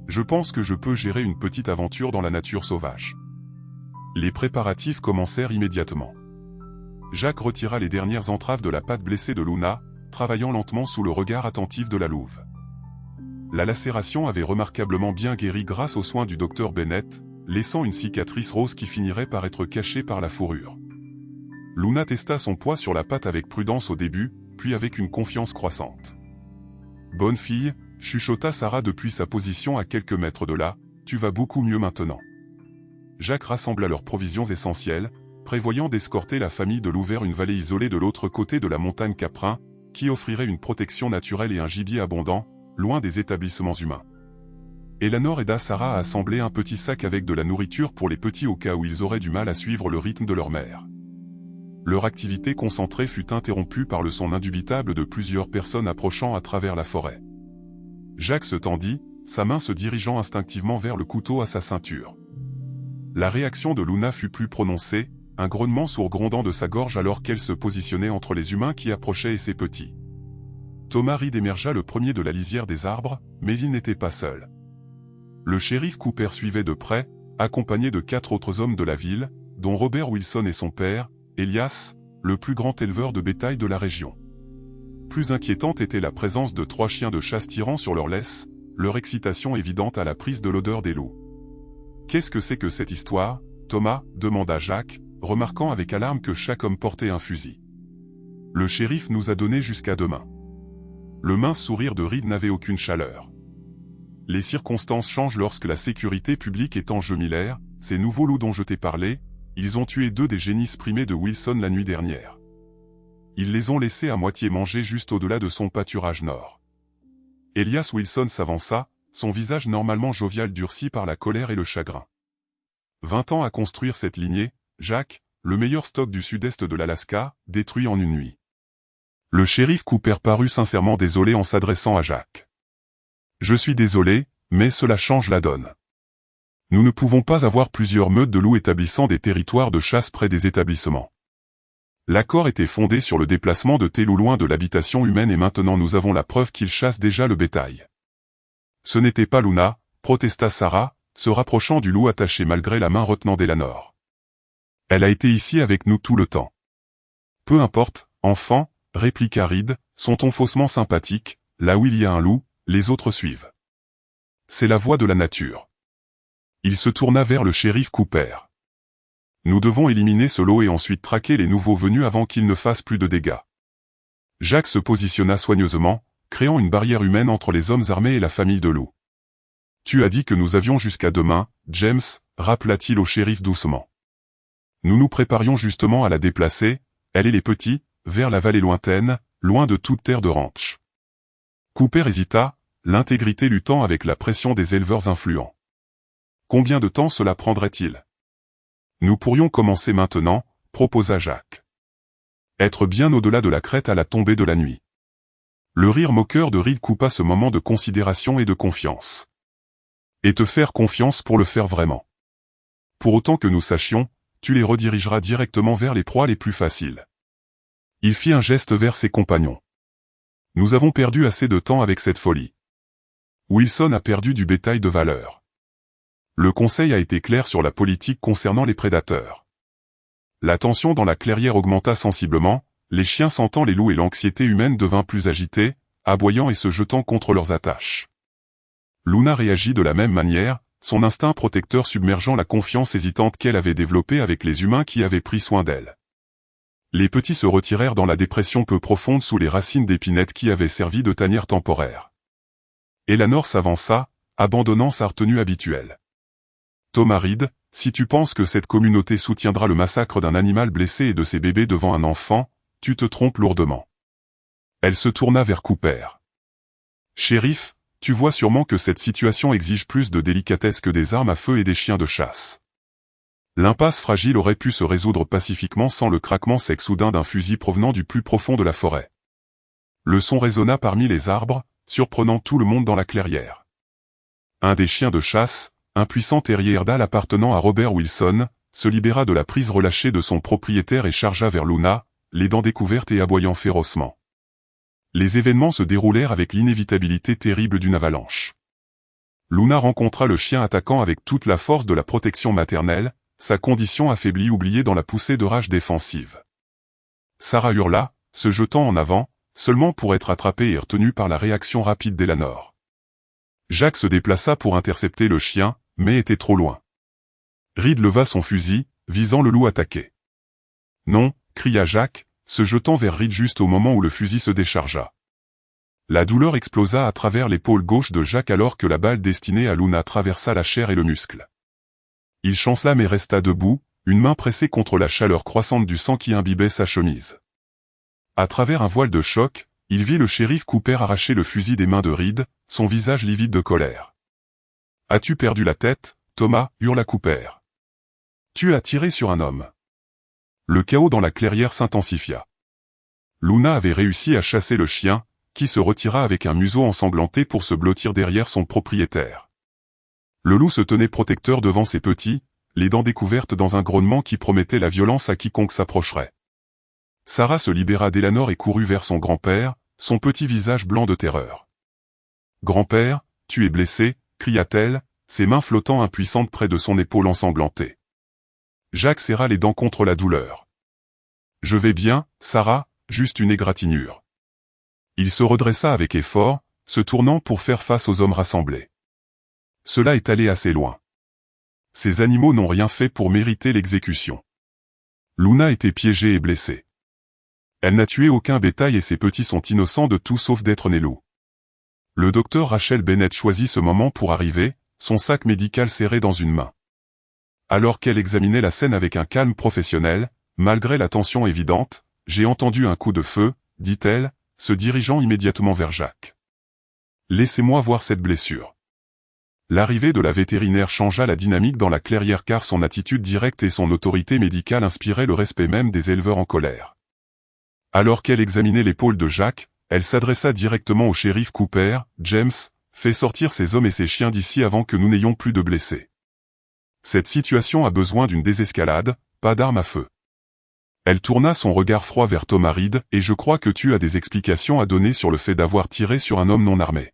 Je pense que je peux gérer une petite aventure dans la nature sauvage. Les préparatifs commencèrent immédiatement. Jacques retira les dernières entraves de la patte blessée de Luna, travaillant lentement sous le regard attentif de la louve. La lacération avait remarquablement bien guéri grâce aux soins du docteur Bennett, laissant une cicatrice rose qui finirait par être cachée par la fourrure. Luna testa son poids sur la patte avec prudence au début, puis avec une confiance croissante. « Bonne fille », chuchota Sarah depuis sa position à quelques mètres de là, « tu vas beaucoup mieux maintenant. » Jacques rassembla leurs provisions essentielles, prévoyant d'escorter la famille de loup vers une vallée isolée de l'autre côté de la montagne Caprin, qui offrirait une protection naturelle et un gibier abondant, loin des établissements humains. Eleanor aida Sarah à assembler un petit sac avec de la nourriture pour les petits au cas où ils auraient du mal à suivre le rythme de leur mère. Leur activité concentrée fut interrompue par le son indubitable de plusieurs personnes approchant à travers la forêt. Jacques se tendit, sa main se dirigeant instinctivement vers le couteau à sa ceinture. La réaction de Luna fut plus prononcée, un grognement sourd grondant de sa gorge alors qu'elle se positionnait entre les humains qui approchaient et ses petits. Thomas Reed émergea le premier de la lisière des arbres, mais il n'était pas seul. Le shérif Cooper suivait de près, accompagné de 4 autres hommes de la ville, dont Robert Wilson et son père, Elias, le plus grand éleveur de bétail de la région. Plus inquiétante était la présence de 3 chiens de chasse tirant sur leur laisse, leur excitation évidente à la prise de l'odeur des loups. « Qu'est-ce que c'est que cette histoire, Thomas » demanda Jacques, remarquant avec alarme que chaque homme portait un fusil. « Le shérif nous a donné jusqu'à demain. » Le mince sourire de Reed n'avait aucune chaleur. « Les circonstances changent lorsque la sécurité publique est en jeu, Miller, ces nouveaux loups dont je t'ai parlé, ils ont tué 2 des génisses primés de Wilson la nuit dernière. Ils les ont laissés à moitié manger juste au-delà de son pâturage nord. » Elias Wilson s'avança, son visage normalement jovial durci par la colère et le chagrin. 20 ans à construire cette lignée, Jacques, le meilleur stock du sud-est de l'Alaska, détruit en une nuit. Le shérif Cooper parut sincèrement désolé en s'adressant à Jacques. « Je suis désolé, mais cela change la donne. Nous ne pouvons pas avoir plusieurs meutes de loups établissant des territoires de chasse près des établissements. L'accord était fondé sur le déplacement de tes loups loin de l'habitation humaine et maintenant nous avons la preuve qu'ils chassent déjà le bétail. » Ce n'était pas Luna, protesta Sarah, se rapprochant du loup attaché malgré la main retenant d'Eleanor. Elle a été ici avec nous tout le temps. Peu importe, enfant, répliqua Reed, son ton faussement sympathique, là où il y a un loup, les autres suivent. C'est la voie de la nature. Il se tourna vers le shérif Cooper. Nous devons éliminer ce lot et ensuite traquer les nouveaux venus avant qu'ils ne fassent plus de dégâts. Jack se positionna soigneusement, créant une barrière humaine entre les hommes armés et la famille de Lou. Tu as dit que nous avions jusqu'à demain, James, rappela-t-il au shérif doucement. Nous nous préparions justement à la déplacer, elle et les petits, vers la vallée lointaine, loin de toute terre de ranch. Cooper hésita, l'intégrité luttant avec la pression des éleveurs influents. Combien de temps cela prendrait-il? Nous pourrions commencer maintenant, proposa Jack. Être bien au-delà de la crête à la tombée de la nuit. Le rire moqueur de Reed coupa ce moment de considération et de confiance. Et te faire confiance pour le faire vraiment. Pour autant que nous sachions, tu les redirigeras directement vers les proies les plus faciles. Il fit un geste vers ses compagnons. Nous avons perdu assez de temps avec cette folie. Wilson a perdu du bétail de valeur. Le conseil a été clair sur la politique concernant les prédateurs. La tension dans la clairière augmenta sensiblement, les chiens sentant les loups et l'anxiété humaine devint plus agités, aboyant et se jetant contre leurs attaches. Luna réagit de la même manière, son instinct protecteur submergeant la confiance hésitante qu'elle avait développée avec les humains qui avaient pris soin d'elle. Les petits se retirèrent dans la dépression peu profonde sous les racines d'épinettes qui avaient servi de tanière temporaire. Eleanor s'avança, abandonnant sa retenue habituelle. Thomas Reed, si tu penses que cette communauté soutiendra le massacre d'un animal blessé et de ses bébés devant un enfant, tu te trompes lourdement. Elle se tourna vers Cooper. Shérif, tu vois sûrement que cette situation exige plus de délicatesse que des armes à feu et des chiens de chasse. L'impasse fragile aurait pu se résoudre pacifiquement sans le craquement sec soudain d'un fusil provenant du plus profond de la forêt. Le son résonna parmi les arbres, surprenant tout le monde dans la clairière. Un des chiens de chasse, un puissant terrier Airedale appartenant à Robert Wilson, se libéra de la prise relâchée de son propriétaire et chargea vers Luna, les dents découvertes et aboyant férocement. Les événements se déroulèrent avec l'inévitabilité terrible d'une avalanche. Luna rencontra le chien attaquant avec toute la force de la protection maternelle, sa condition affaiblie oubliée dans la poussée de rage défensive. Sarah hurla, se jetant en avant, seulement pour être attrapée et retenue par la réaction rapide d'Eleanor. Jack se déplaça pour intercepter le chien, mais était trop loin. Reed leva son fusil, visant le loup attaqué. Non, cria Jack, se jetant vers Reed juste au moment où le fusil se déchargea. La douleur explosa à travers l'épaule gauche de Jack alors que la balle destinée à Luna traversa la chair et le muscle. Il chancela mais resta debout, une main pressée contre la chaleur croissante du sang qui imbibait sa chemise. À travers un voile de choc, il vit le shérif Cooper arracher le fusil des mains de Reed, son visage livide de colère. « As-tu perdu la tête, Thomas » hurla Cooper. « Tu as tiré sur un homme. » Le chaos dans la clairière s'intensifia. Luna avait réussi à chasser le chien, qui se retira avec un museau ensanglanté pour se blottir derrière son propriétaire. Le loup se tenait protecteur devant ses petits, les dents découvertes dans un grognement qui promettait la violence à quiconque s'approcherait. Sarah se libéra d'Eleanor et courut vers son grand-père, son petit visage blanc de terreur. « Grand-père, tu es blessé » cria-t-elle, ses mains flottant impuissantes près de son épaule ensanglantée. Jack serra les dents contre la douleur. « Je vais bien, Sarah, juste une égratignure. » Il se redressa avec effort, se tournant pour faire face aux hommes rassemblés. Cela est allé assez loin. Ces animaux n'ont rien fait pour mériter l'exécution. Luna était piégée et blessée. Elle n'a tué aucun bétail et ses petits sont innocents de tout sauf d'être nés loups. Le docteur Rachel Bennett choisit ce moment pour arriver, son sac médical serré dans une main. Alors qu'elle examinait la scène avec un calme professionnel, malgré la tension évidente, « J'ai entendu un coup de feu », dit-elle, se dirigeant immédiatement vers Jack. « Laissez-moi voir cette blessure. » L'arrivée de la vétérinaire changea la dynamique dans la clairière car son attitude directe et son autorité médicale inspiraient le respect même des éleveurs en colère. Alors qu'elle examinait l'épaule de Jack, elle s'adressa directement au shérif Cooper. « James, fais sortir ces hommes et ces chiens d'ici avant que nous n'ayons plus de blessés. Cette situation a besoin d'une désescalade, pas d'armes à feu. » Elle tourna son regard froid vers Thomas Reed, « Et je crois que tu as des explications à donner sur le fait d'avoir tiré sur un homme non armé. »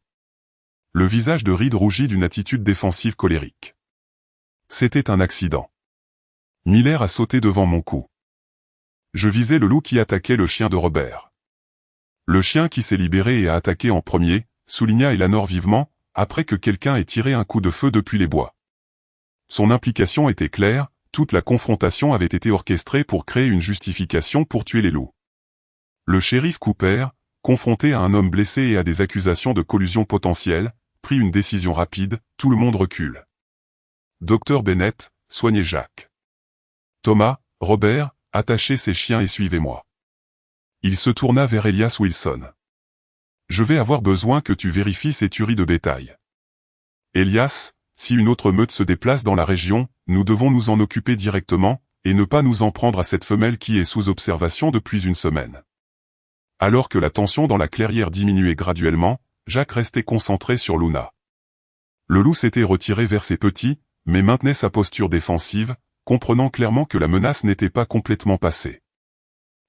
Le visage de Reed rougit d'une attitude défensive colérique. « C'était un accident. Miller a sauté devant mon cou. Je visais le loup qui attaquait le chien de Robert. Le chien qui s'est libéré et a attaqué en premier, souligna Eleanor vivement, après que quelqu'un ait tiré un coup de feu depuis les bois. Son implication était claire, toute la confrontation avait été orchestrée pour créer une justification pour tuer les loups. Le shérif Cooper, confronté à un homme blessé et à des accusations de collusion potentielle, prit une décision rapide, tout le monde recule. Dr Bennett, soignez Jack. Thomas, Robert, attachez ces chiens et suivez-moi. Il se tourna vers Elias Wilson. Je vais avoir besoin que tu vérifies ces tueries de bétail. Elias, si une autre meute se déplace dans la région, nous devons nous en occuper directement, et ne pas nous en prendre à cette femelle qui est sous observation depuis une semaine. Alors que la tension dans la clairière diminuait graduellement, Jack restait concentré sur Luna. Le loup s'était retiré vers ses petits, mais maintenait sa posture défensive, comprenant clairement que la menace n'était pas complètement passée.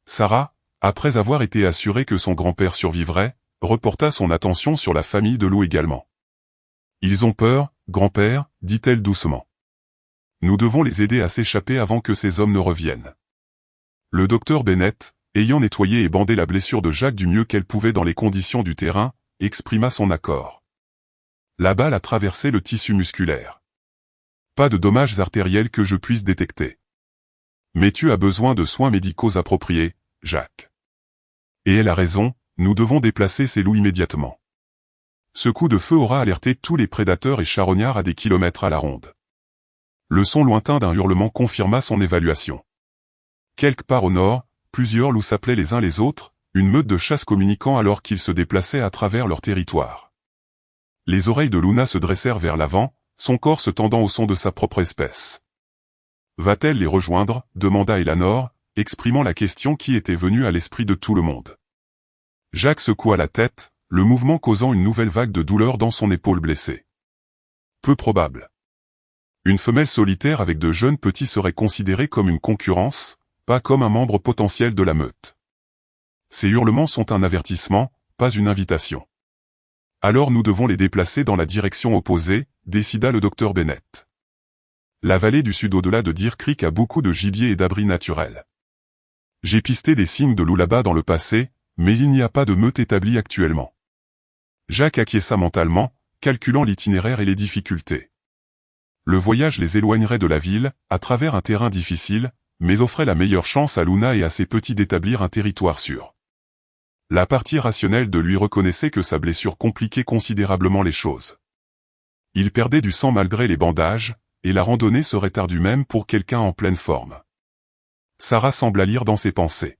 Sarah, après avoir été assurée que son grand-père survivrait, reporta son attention sur la famille de loup également. « Ils ont peur, grand-père, dit-elle doucement. Nous devons les aider à s'échapper avant que ces hommes ne reviennent. » Le docteur Bennett, ayant nettoyé et bandé la blessure de Jack du mieux qu'elle pouvait dans les conditions du terrain, exprima son accord. La balle a traversé le tissu musculaire. Pas de dommages artériels que je puisse détecter. Mais tu as besoin de soins médicaux appropriés, Jack. Et elle a raison, nous devons déplacer ces loups immédiatement. Ce coup de feu aura alerté tous les prédateurs et charognards à des kilomètres à la ronde. Le son lointain d'un hurlement confirma son évaluation. Quelque part au nord, plusieurs loups s'appelaient les uns les autres, une meute de chasse communiquant alors qu'ils se déplaçaient à travers leur territoire. Les oreilles de Luna se dressèrent vers l'avant, son corps se tendant au son de sa propre espèce. « Va-t-elle les rejoindre ?» demanda Eleanor, exprimant la question qui était venue à l'esprit de tout le monde. Jack secoua la tête, le mouvement causant une nouvelle vague de douleur dans son épaule blessée. Peu probable. Une femelle solitaire avec de jeunes petits serait considérée comme une concurrence, pas comme un membre potentiel de la meute. Ces hurlements sont un avertissement, pas une invitation. Alors nous devons les déplacer dans la direction opposée, décida le docteur Bennett. La vallée du sud au-delà de Deer Creek a beaucoup de gibier et d'abris naturels. J'ai pisté des signes de loups là-bas dans le passé, mais il n'y a pas de meute établie actuellement. Jack acquiesça mentalement, calculant l'itinéraire et les difficultés. Le voyage les éloignerait de la ville, à travers un terrain difficile, mais offrait la meilleure chance à Luna et à ses petits d'établir un territoire sûr. La partie rationnelle de lui reconnaissait que sa blessure compliquait considérablement les choses. Il perdait du sang malgré les bandages, et la randonnée serait ardue même pour quelqu'un en pleine forme. Sarah sembla lire dans ses pensées.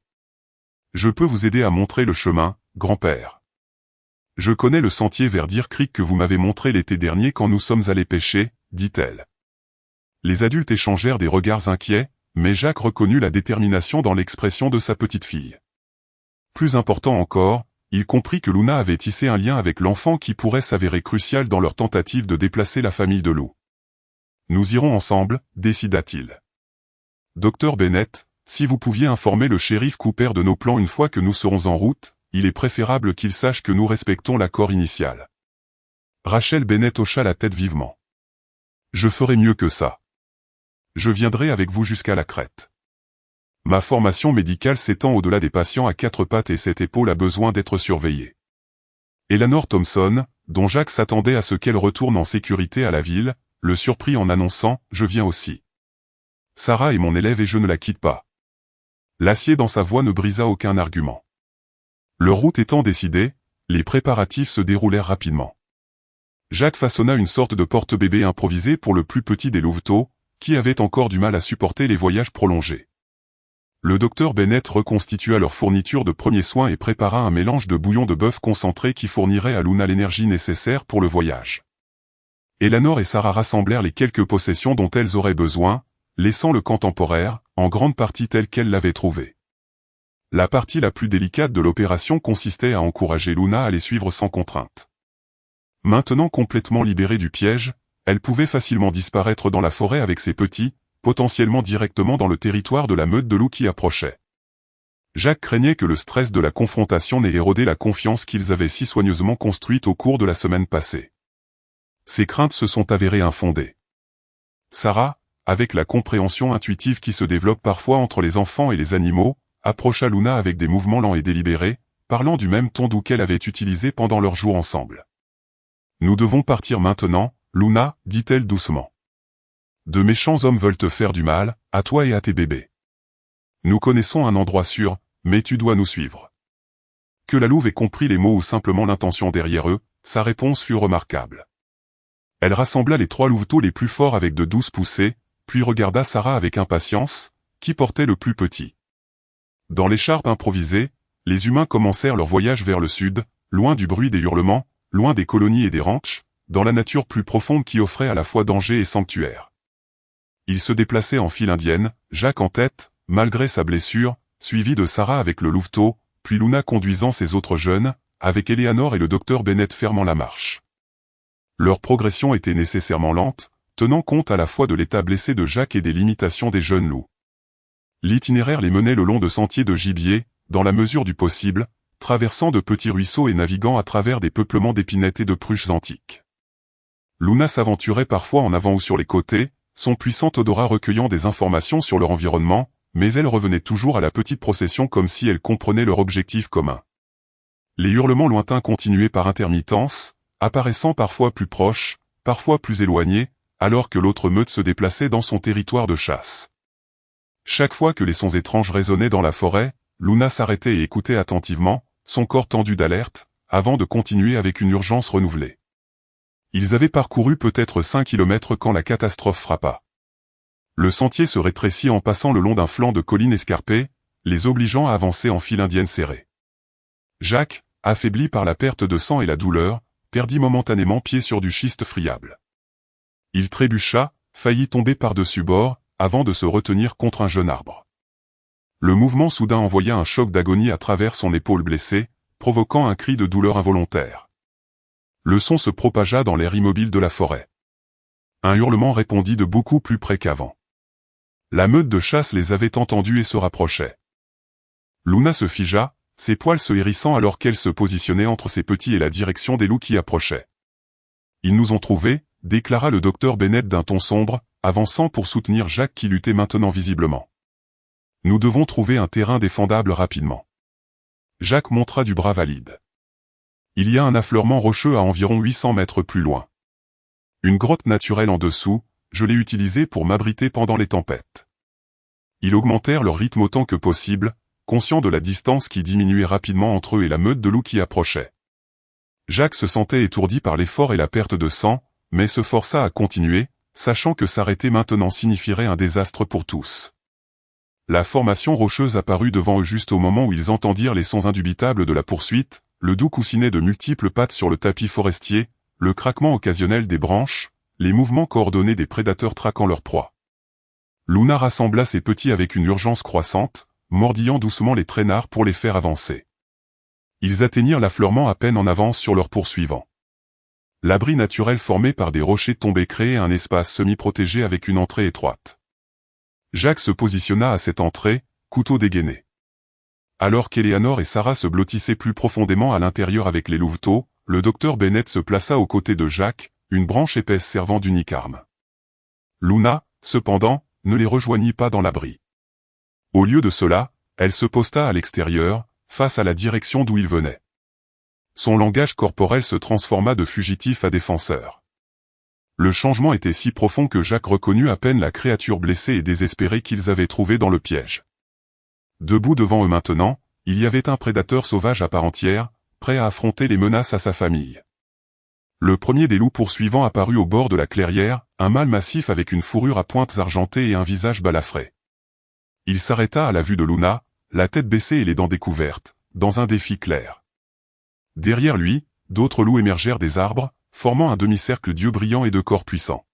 « Je peux vous aider à montrer le chemin, grand-père. Je connais le sentier vers Deer Creek que vous m'avez montré l'été dernier quand nous sommes allés pêcher, dit-elle. » Les adultes échangèrent des regards inquiets, mais Jack reconnut la détermination dans l'expression de sa petite fille. Plus important encore, il comprit que Luna avait tissé un lien avec l'enfant qui pourrait s'avérer crucial dans leur tentative de déplacer la famille de loups. « Nous irons ensemble, décida-t-il. Dr Bennett, si vous pouviez informer le shérif Cooper de nos plans une fois que nous serons en route, il est préférable qu'il sache que nous respectons l'accord initial. » Rachel Bennett hocha la tête vivement. « Je ferai mieux que ça. Je viendrai avec vous jusqu'à la crête. Ma formation médicale s'étend au-delà des patients à 4 pattes et cette épaule a besoin d'être surveillée. » Eleanor Thompson, dont Jack s'attendait à ce qu'elle retourne en sécurité à la ville, le surprit en annonçant « Je viens aussi. Sarah est mon élève et je ne la quitte pas. » L'acier dans sa voix ne brisa aucun argument. Leur route étant décidée, les préparatifs se déroulèrent rapidement. Jack façonna une sorte de porte-bébé improvisé pour le plus petit des louveteaux, qui avait encore du mal à supporter les voyages prolongés. Le docteur Bennett reconstitua leur fourniture de premiers soins et prépara un mélange de bouillon de bœuf concentré qui fournirait à Luna l'énergie nécessaire pour le voyage. Eleanor et Sarah rassemblèrent les quelques possessions dont elles auraient besoin, laissant le camp temporaire, en grande partie tel qu'elles l'avaient trouvé. La partie la plus délicate de l'opération consistait à encourager Luna à les suivre sans contrainte. Maintenant complètement libérée du piège, elle pouvait facilement disparaître dans la forêt avec ses petits, potentiellement directement dans le territoire de la meute de loups qui approchait. Jack craignait que le stress de la confrontation n'ait érodé la confiance qu'ils avaient si soigneusement construite au cours de la semaine passée. Ces craintes se sont avérées infondées. Sarah, avec la compréhension intuitive qui se développe parfois entre les enfants et les animaux, approcha Luna avec des mouvements lents et délibérés, parlant du même ton doux qu'elle avait utilisé pendant leur jour ensemble. « Nous devons partir maintenant, Luna, dit-elle doucement. De méchants hommes veulent te faire du mal, à toi et à tes bébés. Nous connaissons un endroit sûr, mais tu dois nous suivre. » Que la louve ait compris les mots ou simplement l'intention derrière eux, sa réponse fut remarquable. Elle rassembla les 3 louveteaux les plus forts avec de douces poussées, puis regarda Sarah avec impatience, qui portait le plus petit. Dans l'écharpe improvisée, les humains commencèrent leur voyage vers le sud, loin du bruit des hurlements, loin des colonies et des ranchs, dans la nature plus profonde qui offrait à la fois danger et sanctuaire. Ils se déplaçaient en file indienne, Jacques en tête, malgré sa blessure, suivi de Sarah avec le louveteau, puis Luna conduisant ses autres jeunes, avec Eleanor et le docteur Bennett fermant la marche. Leur progression était nécessairement lente, tenant compte à la fois de l'état blessé de Jacques et des limitations des jeunes loups. L'itinéraire les menait le long de sentiers de gibier, dans la mesure du possible, traversant de petits ruisseaux et naviguant à travers des peuplements d'épinettes et de pruches antiques. Luna s'aventurait parfois en avant ou sur les côtés, son puissant odorat recueillant des informations sur leur environnement, mais elle revenait toujours à la petite procession comme si elle comprenait leur objectif commun. Les hurlements lointains continuaient par intermittence, apparaissant parfois plus proches, parfois plus éloignés, alors que l'autre meute se déplaçait dans son territoire de chasse. Chaque fois que les sons étranges résonnaient dans la forêt, Luna s'arrêtait et écoutait attentivement, son corps tendu d'alerte, avant de continuer avec une urgence renouvelée. Ils avaient parcouru peut-être 5 kilomètres quand la catastrophe frappa. Le sentier se rétrécit en passant le long d'un flanc de colline escarpée, les obligeant à avancer en file indienne serrée. Jacques, affaibli par la perte de sang et la douleur, perdit momentanément pied sur du schiste friable. Il trébucha, faillit tomber par-dessus bord, avant de se retenir contre un jeune arbre. Le mouvement soudain envoya un choc d'agonie à travers son épaule blessée, provoquant un cri de douleur involontaire. Le son se propagea dans l'air immobile de la forêt. Un hurlement répondit de beaucoup plus près qu'avant. La meute de chasse les avait entendus et se rapprochait. Luna se figea, ses poils se hérissant alors qu'elle se positionnait entre ses petits et la direction des loups qui approchaient. « Ils nous ont trouvés », déclara le docteur Bennett d'un ton sombre, avançant pour soutenir Jacques qui luttait maintenant visiblement. « Nous devons trouver un terrain défendable rapidement. » Jacques montra du bras valide. « Il y a un affleurement rocheux à environ 800 mètres plus loin. Une grotte naturelle en dessous, je l'ai utilisée pour m'abriter pendant les tempêtes. » Ils augmentèrent leur rythme autant que possible, conscients de la distance qui diminuait rapidement entre eux et la meute de loups qui approchait. Jacques se sentait étourdi par l'effort et la perte de sang, mais se força à continuer, sachant que s'arrêter maintenant signifierait un désastre pour tous. La formation rocheuse apparut devant eux juste au moment où ils entendirent les sons indubitables de la poursuite, le doux coussinet de multiples pattes sur le tapis forestier, le craquement occasionnel des branches, les mouvements coordonnés des prédateurs traquant leur proie. Luna rassembla ses petits avec une urgence croissante, mordillant doucement les traînards pour les faire avancer. Ils atteignirent l'affleurement à peine en avance sur leurs poursuivants. L'abri naturel formé par des rochers tombés créait un espace semi-protégé avec une entrée étroite. Jacques se positionna à cette entrée, couteau dégainé. Alors qu'Eleanor et Sarah se blottissaient plus profondément à l'intérieur avec les louveteaux, le docteur Bennett se plaça aux côtés de Jacques, une branche épaisse servant d'unique arme. Luna, cependant, ne les rejoignit pas dans l'abri. Au lieu de cela, elle se posta à l'extérieur, face à la direction d'où il venait. Son langage corporel se transforma de fugitif à défenseur. Le changement était si profond que Jacques reconnut à peine la créature blessée et désespérée qu'ils avaient trouvée dans le piège. Debout devant eux maintenant, il y avait un prédateur sauvage à part entière, prêt à affronter les menaces à sa famille. Le premier des loups poursuivants apparut au bord de la clairière, un mâle massif avec une fourrure à pointes argentées et un visage balafré. Il s'arrêta à la vue de Luna, la tête baissée et les dents découvertes, dans un défi clair. Derrière lui, d'autres loups émergèrent des arbres, formant un demi-cercle d'yeux brillants et de corps puissants.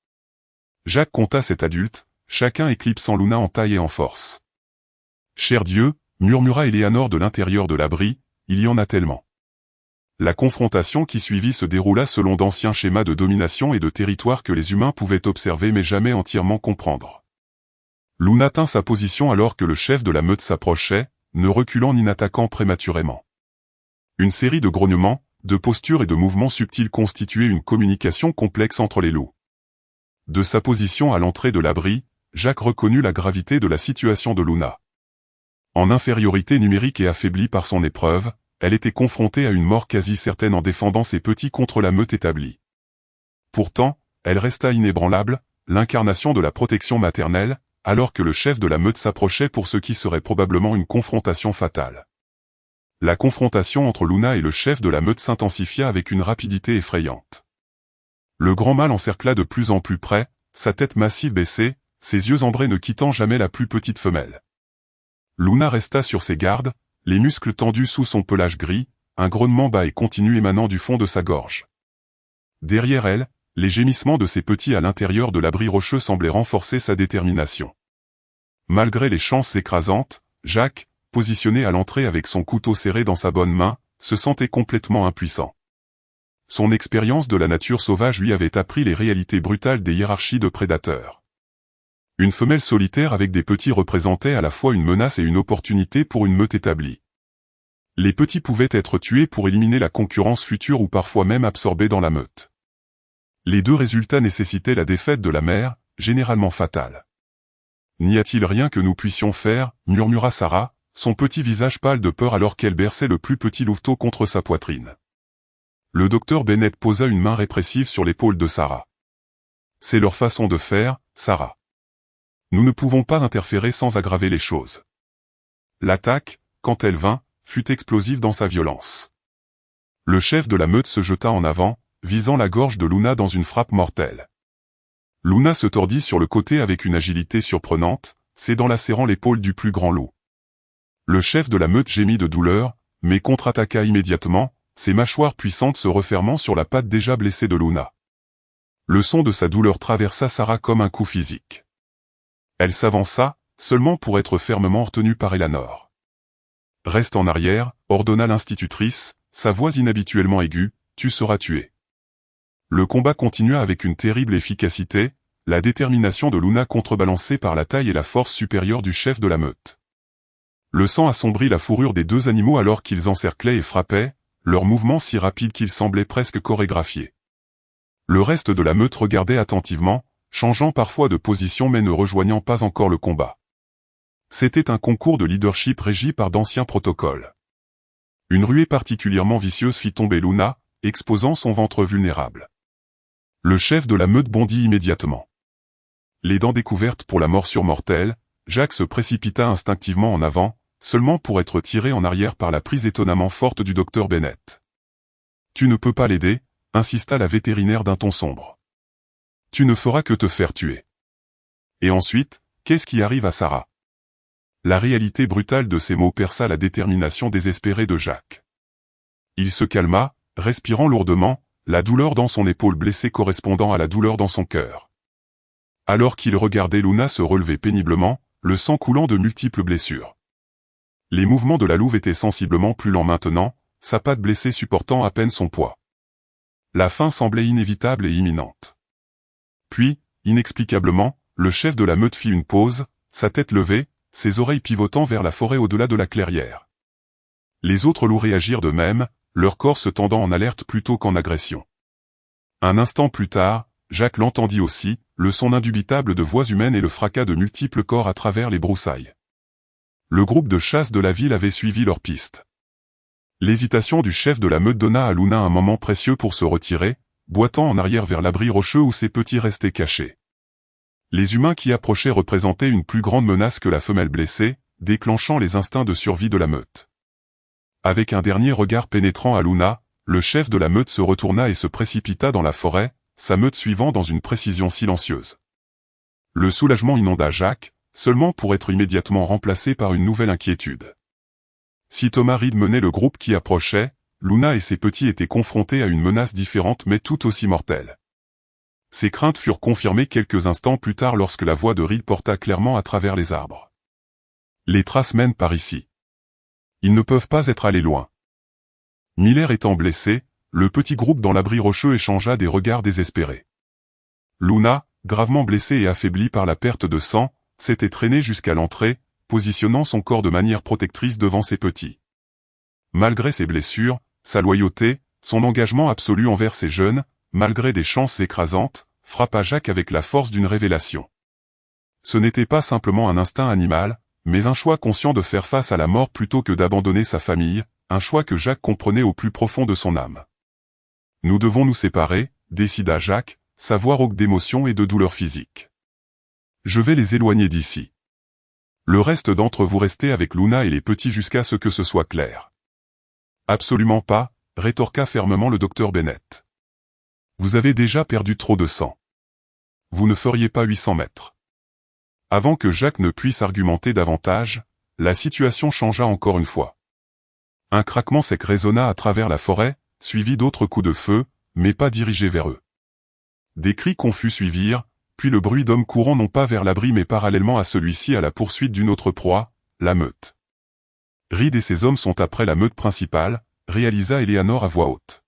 Jacques compta 7 adultes, chacun éclipsant Luna en taille et en force. « Cher Dieu », murmura Eleanor de l'intérieur de l'abri, « il y en a tellement. » La confrontation qui suivit se déroula selon d'anciens schémas de domination et de territoire que les humains pouvaient observer mais jamais entièrement comprendre. Luna tint sa position alors que le chef de la meute s'approchait, ne reculant ni n'attaquant prématurément. Une série de grognements, de postures et de mouvements subtils constituaient une communication complexe entre les loups. De sa position à l'entrée de l'abri, Jacques reconnut la gravité de la situation de Luna. En infériorité numérique et affaiblie par son épreuve, elle était confrontée à une mort quasi certaine en défendant ses petits contre la meute établie. Pourtant, elle resta inébranlable, l'incarnation de la protection maternelle, alors que le chef de la meute s'approchait pour ce qui serait probablement une confrontation fatale. La confrontation entre Luna et le chef de la meute s'intensifia avec une rapidité effrayante. Le grand mâle encercla de plus en plus près, sa tête massive baissée, ses yeux ambrés ne quittant jamais la plus petite femelle. Luna resta sur ses gardes, les muscles tendus sous son pelage gris, un grognement bas et continu émanant du fond de sa gorge. Derrière elle, les gémissements de ses petits à l'intérieur de l'abri rocheux semblaient renforcer sa détermination. Malgré les chances écrasantes, Jacques, positionné à l'entrée avec son couteau serré dans sa bonne main, se sentait complètement impuissant. Son expérience de la nature sauvage lui avait appris les réalités brutales des hiérarchies de prédateurs. Une femelle solitaire avec des petits représentait à la fois une menace et une opportunité pour une meute établie. Les petits pouvaient être tués pour éliminer la concurrence future ou parfois même absorbés dans la meute. Les deux résultats nécessitaient la défaite de la mère, généralement fatale. « N'y a-t-il rien que nous puissions faire » murmura Sarah, son petit visage pâle de peur alors qu'elle berçait le plus petit louveteau contre sa poitrine. Le docteur Bennett posa une main répressive sur l'épaule de Sarah. « C'est leur façon de faire, Sarah. Nous ne pouvons pas interférer sans aggraver les choses. » L'attaque, quand elle vint, fut explosive dans sa violence. Le chef de la meute se jeta en avant, visant la gorge de Luna dans une frappe mortelle. Luna se tordit sur le côté avec une agilité surprenante, ses dents lacérant l'épaule du plus grand loup. Le chef de la meute gémit de douleur, mais contre-attaqua immédiatement, ses mâchoires puissantes se refermant sur la patte déjà blessée de Luna. Le son de sa douleur traversa Sarah comme un coup physique. Elle s'avança, seulement pour être fermement retenue par Eleanor. « Reste en arrière », ordonna l'institutrice, sa voix inhabituellement aiguë, « tu seras tué. » Le combat continua avec une terrible efficacité, la détermination de Luna contrebalancée par la taille et la force supérieure du chef de la meute. Le sang assombrit la fourrure des deux animaux alors qu'ils encerclaient et frappaient, leurs mouvements si rapides qu'ils semblaient presque chorégraphiés. Le reste de la meute regardait attentivement, changeant parfois de position mais ne rejoignant pas encore le combat. C'était un concours de leadership régi par d'anciens protocoles. Une ruée particulièrement vicieuse fit tomber Luna, exposant son ventre vulnérable. Le chef de la meute bondit immédiatement. Les dents découvertes pour la morsure mortelle, Jacques se précipita instinctivement en avant, seulement pour être tiré en arrière par la prise étonnamment forte du docteur Bennett. « Tu ne peux pas l'aider » insista la vétérinaire d'un ton sombre. « Tu ne feras que te faire tuer. » Et ensuite, qu'est-ce qui arrive à Sarah? La réalité brutale de ces mots perça la détermination désespérée de Jacques. Il se calma, respirant lourdement, la douleur dans son épaule blessée correspondant à la douleur dans son cœur. Alors qu'il regardait Luna se relever péniblement, le sang coulant de multiples blessures. Les mouvements de la louve étaient sensiblement plus lents maintenant, sa patte blessée supportant à peine son poids. La fin semblait inévitable et imminente. Puis, inexplicablement, le chef de la meute fit une pause, sa tête levée, ses oreilles pivotant vers la forêt au-delà de la clairière. Les autres loups réagirent de même, leur corps se tendant en alerte plutôt qu'en agression. Un instant plus tard, Jacques l'entendit aussi, le son indubitable de voix humaines et le fracas de multiples corps à travers les broussailles. Le groupe de chasse de la ville avait suivi leur piste. L'hésitation du chef de la meute donna à Luna un moment précieux pour se retirer, boitant en arrière vers l'abri rocheux où ses petits restaient cachés. Les humains qui approchaient représentaient une plus grande menace que la femelle blessée, déclenchant les instincts de survie de la meute. Avec un dernier regard pénétrant à Luna, le chef de la meute se retourna et se précipita dans la forêt, sa meute suivant dans une précision silencieuse. Le soulagement inonda Jacques, seulement pour être immédiatement remplacé par une nouvelle inquiétude. Si Thomas Reed menait le groupe qui approchait, Luna et ses petits étaient confrontés à une menace différente mais tout aussi mortelle. Ces craintes furent confirmées quelques instants plus tard lorsque la voix de Reed porta clairement à travers les arbres. « Les traces mènent par ici. Ils ne peuvent pas être allés loin. » Miller étant blessé, le petit groupe dans l'abri rocheux échangea des regards désespérés. Luna, gravement blessée et affaiblie par la perte de sang, s'était traînée jusqu'à l'entrée, positionnant son corps de manière protectrice devant ses petits. Malgré ses blessures, sa loyauté, son engagement absolu envers ses jeunes, malgré des chances écrasantes, frappa Jacques avec la force d'une révélation. Ce n'était pas simplement un instinct animal, mais un choix conscient de faire face à la mort plutôt que d'abandonner sa famille, un choix que Jacques comprenait au plus profond de son âme. « Nous devons nous séparer », décida Jacques, sa voix rauque d'émotion et de douleur physique. Je vais les éloigner d'ici. Le reste d'entre vous restez avec Luna et les petits jusqu'à ce que ce soit clair. Absolument pas, rétorqua fermement le docteur Bennett. Vous avez déjà perdu trop de sang. Vous ne feriez pas 800 mètres. Avant que Jacques ne puisse argumenter davantage, la situation changea encore une fois. Un craquement sec résonna à travers la forêt, suivi d'autres coups de feu, mais pas dirigés vers eux. Des cris confus suivirent, puis le bruit d'hommes courant non pas vers l'abri mais parallèlement à celui-ci à la poursuite d'une autre proie, la meute. Reed et ses hommes sont après la meute principale, réalisa Eleanor à voix haute.